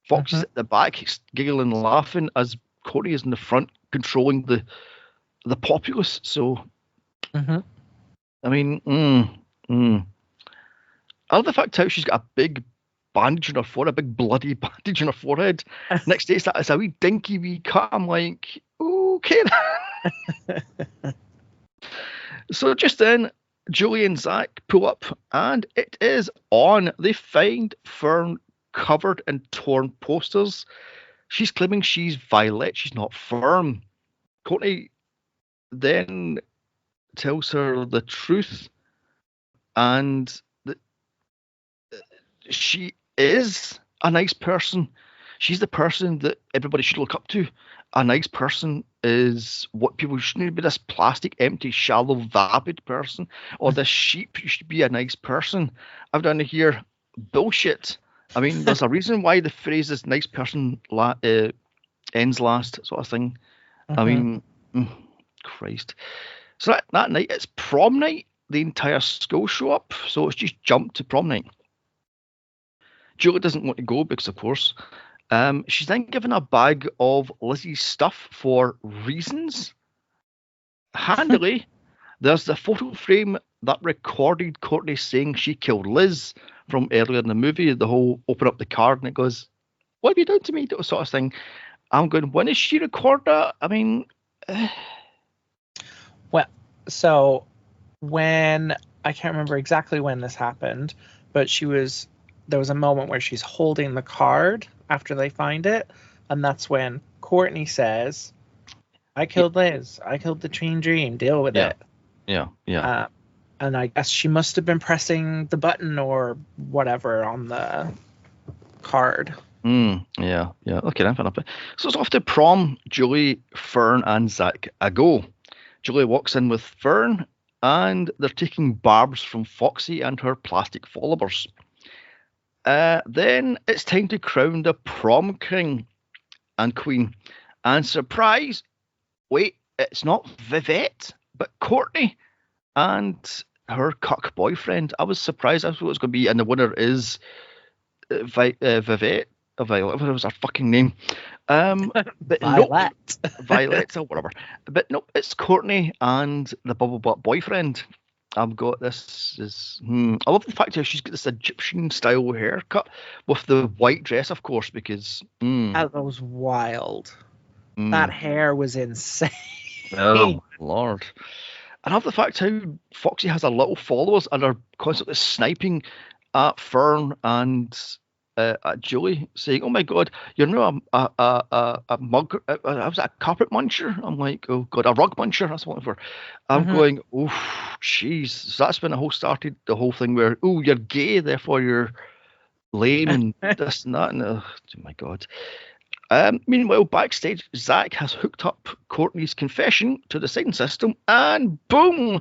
Foxy's at the back, giggling and laughing as Courtney is in the front controlling the populace. So, I mean, I love the fact how she's got a big bandage on her forehead, a big bloody bandage on her forehead. Next day, it's a wee dinky wee cut. I'm like, okay. So just then, Julie and Zach pull up, and it is on. They find Fern covered in torn posters. She's claiming she's Violet. She's not Fern. Courtney then tells her the truth, and she is a nice person. She's the person that everybody should look up to. A nice person is what people shouldn't be, this plastic, empty, shallow, vapid person, or this sheep. You should be a nice person. I've done here bullshit. I mean, there's a reason why the phrase is nice person ends last, sort of thing. I mean, Christ. So that night, it's prom night. The entire school show up, so it's just jumped to prom night. Julie doesn't want to go because, of course, she's then given a bag of Lizzie's stuff for reasons. Handily, there's the photo frame that recorded Courtney saying she killed Liz from earlier in the movie. The whole open up the card and it goes, "What have you done to me?" Sort of thing. I'm going, when did she record that? I mean, well, so when I can't remember exactly when this happened, but there was a moment where she's holding the card after they find it, and that's when Courtney says, "I killed Liz. I killed the Teen Dream. Deal with it." Yeah. And I guess she must have been pressing the button or whatever on the card. Yeah. Okay, then fair enough. So it's off to prom. Julie, Fern, and Zach go. Julie walks in with Fern, and they're taking barbs from Foxy and her plastic followers. Then it's time to crown the prom king and queen. And surprise, wait, it's not Vivette, but Courtney and her cuck boyfriend. I was surprised. I thought it was going to be, and the winner is Vivette. Violet, what was her fucking name? But nope, Violet. Violet or whatever. But nope, it's Courtney and the bubble butt boyfriend. I've got this. I love the fact that she's got this Egyptian style haircut with the white dress, of course, because. That was wild. That hair was insane. Oh Lord. I love the fact how Foxy has a little followers and are constantly sniping at Fern and at Julie, saying, "Oh my God, you're now a mug. I was a carpet muncher." I'm like, "Oh God, a rug muncher." That's what I'm for. I'm going, "Oh, jeez." So that's when the whole started. The whole thing where, "Oh, you're gay, therefore you're lame and this and that." And oh my God. Meanwhile, backstage, Zach has hooked up Courtney's confession to the sound system, and boom,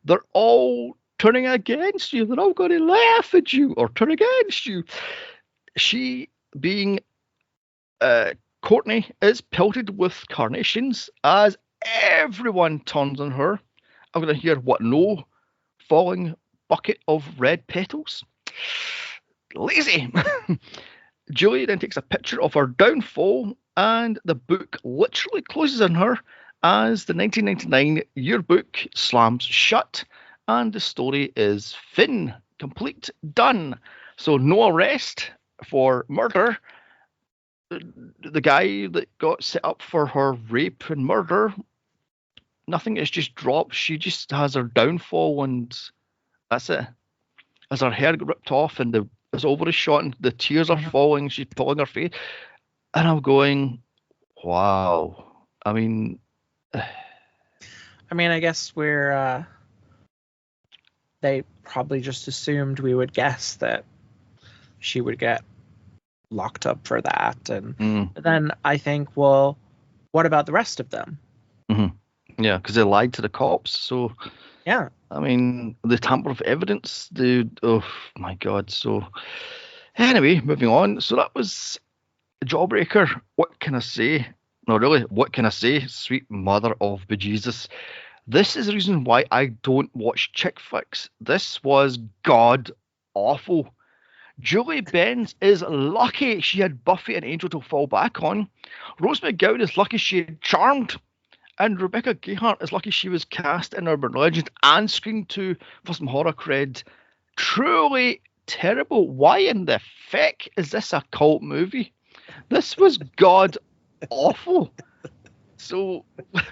they're all turning against you. They're all going to laugh at you or turn against you. She, being Courtney, is pelted with carnations as everyone turns on her. I'm going to hear what no falling bucket of red petals. Lazy. Julie then takes a picture of her downfall, and the book literally closes on her as the 1999 yearbook slams shut, and the story is fin, complete, done. So no arrest for murder. The guy that got set up for her rape and murder, nothing is just dropped. She just has her downfall, and that's it. As her hair got ripped off and the it's over shot and the tears are falling, she's pulling her face. And I'm going, wow. I mean, I guess they probably just assumed we would guess that she would get locked up for that. And then I think, well, what about the rest of them? Yeah, because they lied to the cops. So, yeah. I mean, the tamper of evidence, oh my God. So, anyway, moving on. So that was Jawbreaker. What can I say? No, really, what can I say? Sweet mother of bejesus. This is the reason why I don't watch chick flicks. This was god awful. Julie Benz is lucky she had Buffy and Angel to fall back on. Rose McGowan is lucky she had Charmed. And Rebecca Gayheart is lucky she was cast in Urban Legend and Scream 2 for some horror cred. Truly terrible. Why in the feck is this a cult movie? This was god awful. So, what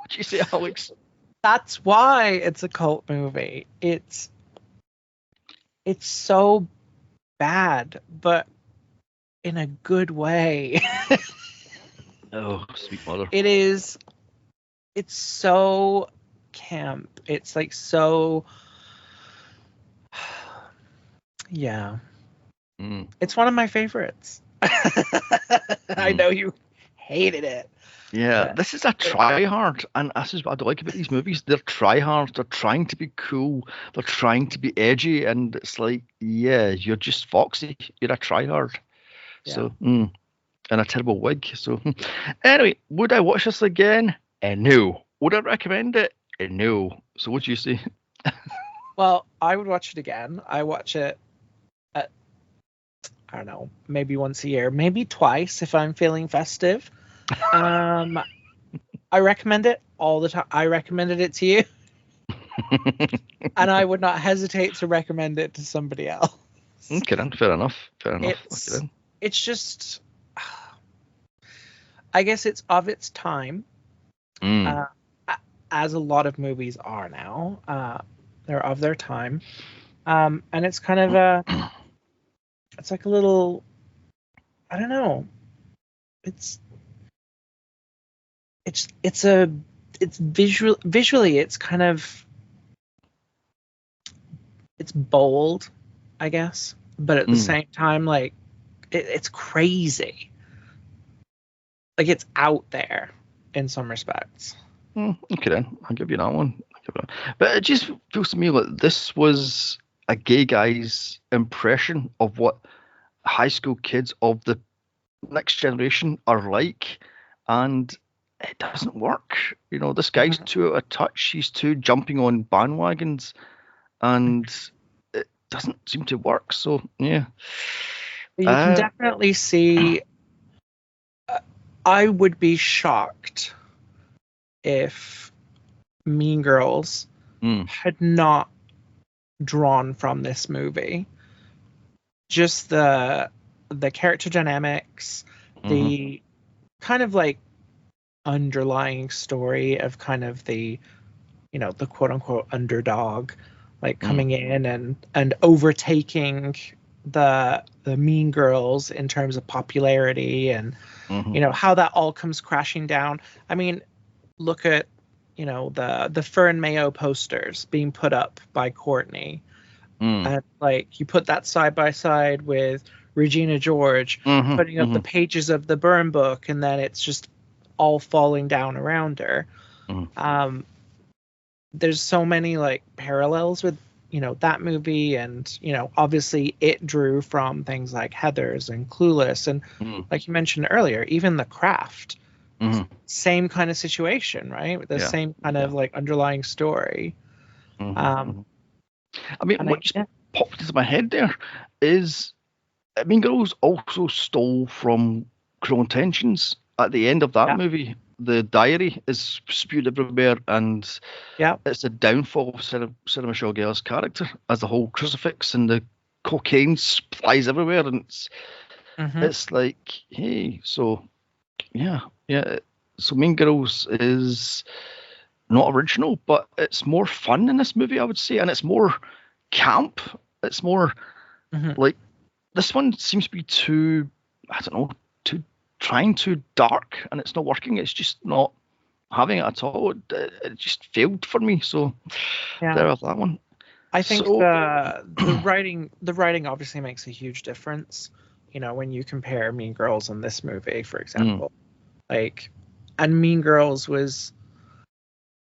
do you say, Alex? That's why it's a cult movie. It's so bad, but in a good way. Oh, sweet mother. It's so camp. It's like so. Yeah. It's one of my favorites. I know you hated it. Yeah, this is a try-hard, and this is what I don't like about these movies. They're try-hard, they're trying to be cool, they're trying to be edgy, and it's like, yeah, you're just Foxy, you're a try-hard. Yeah. So, and a terrible wig. So, anyway, would I watch this again? No. Would I recommend it? No. So, what do you say? Well, I would watch it again. I watch it at, I don't know, maybe once a year, maybe twice if I'm feeling festive. I recommend it all the time. I recommended it to you. And I would not hesitate to recommend it to somebody else. Okay, then. Fair enough. It's just, I guess it's of its time. As a lot of movies are now. They're of their time. And it's kind of it's like a little, I don't know. Visually it's kind of, it's bold, I guess, but at the same time, like, it's crazy. Like, it's out there in some respects. Okay then, I'll give you that one. But it just feels to me like this was a gay guy's impression of what high school kids of the next generation are like, and it doesn't work. This guy's too out of touch. He's too jumping on bandwagons, and it doesn't seem to work. So yeah, You can definitely see. I would be shocked if Mean Girls had not drawn from this movie. Just the character dynamics, the kind of like underlying story of kind of the quote unquote underdog, like coming in and overtaking the Mean Girls in terms of popularity, and how that all comes crashing down. I mean, look at the Fern Mayo posters being put up by Courtney, and like you put that side by side with Regina George putting up the pages of the burn book, and then it's just all falling down around her. There's so many like parallels with that movie, and obviously it drew from things like Heathers and Clueless, and like you mentioned earlier, even The Craft. Same kind of situation, right? The same kind of like underlying story. I mean, what just popped into my head there is, Mean Girls also stole from Cruel Intentions. At the end of that movie, the diary is spewed everywhere, and it's the downfall of Sarah Michelle Gellar's character, as the whole crucifix and the cocaine flies everywhere, and it's like, hey, so yeah. So Mean Girls is not original, but it's more fun in this movie, I would say, and it's more camp. It's more like, this one seems to be too, I don't know, trying too dark, and it's not working. It's just not having it at all. It just failed for me. So there was that one. I think the writing obviously makes a huge difference. When you compare Mean Girls and this movie, for example, and Mean Girls was,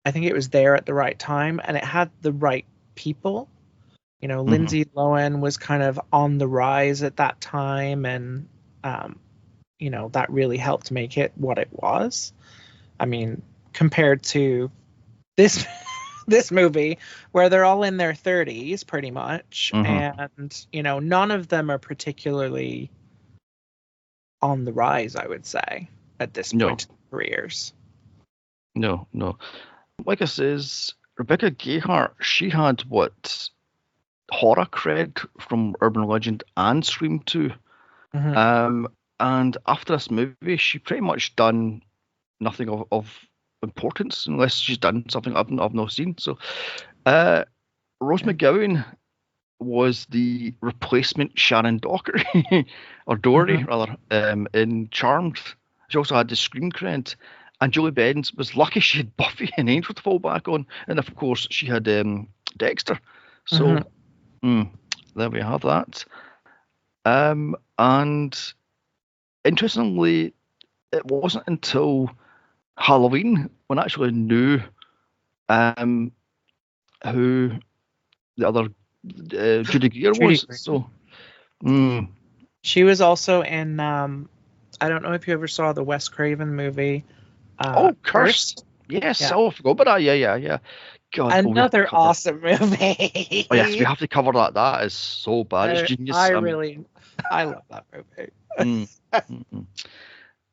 I think it was there at the right time, and it had the right people. Lindsay Lohan was kind of on the rise at that time, and that really helped make it what it was. I mean, compared to this movie, where they're all in their 30s pretty much, and none of them are particularly on the rise, I would say, at this point in their careers. No. Like I says, Rebecca Gayheart, she had what horror cred from Urban Legend and Scream 2. And after this movie, she pretty much done nothing of importance, unless she's done something I've not seen. So, Rose McGowan was the replacement Sharon Doherty, or Doherty rather, in Charmed. She also had the Scream cred, and Julie Benz was lucky she had Buffy and Angel to fall back on, and of course she had Dexter. So there we have that. And interestingly, it wasn't until Halloween when I actually knew who the other Judy Greer was. So, she was also in. I don't know if you ever saw the Wes Craven movie. Cursed. Yes, I forgot about that. Yeah. God, another awesome movie. Oh yes, we have to cover that. That is so bad. It's genius. I love that movie.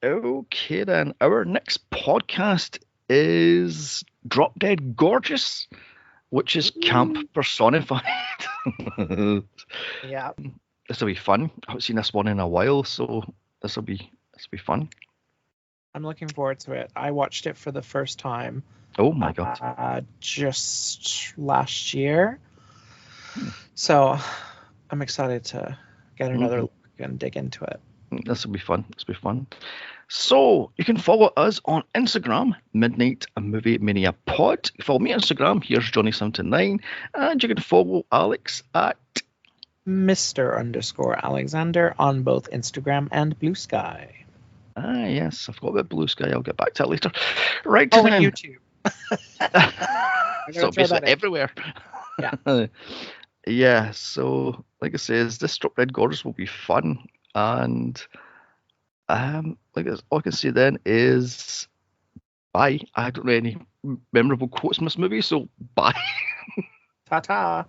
Okay then, our next podcast is Drop Dead Gorgeous, which is camp personified. Yeah, this will be fun. I haven't seen this one in a while, so this will be fun. I'm looking forward to it. I watched it for the first time. Oh my god! Just last year, so I'm excited to get another look and dig into it. This will be fun. So you can follow us on Instagram, Midnight Movie Mania Pod. Follow me on Instagram. Here's Johnny79, and you can follow Alix at Mr_Alexander on both Instagram and Blue Sky. Ah, yes, I forgot about Blue Sky. I'll get back to that later. Right Oh, and then. YouTube. So basically everywhere. Yeah. Yeah, so like I says, this Drop Red Gorgeous will be fun. And all I can say then is bye. I don't know any memorable quotes in this movie, so bye. Ta-ta.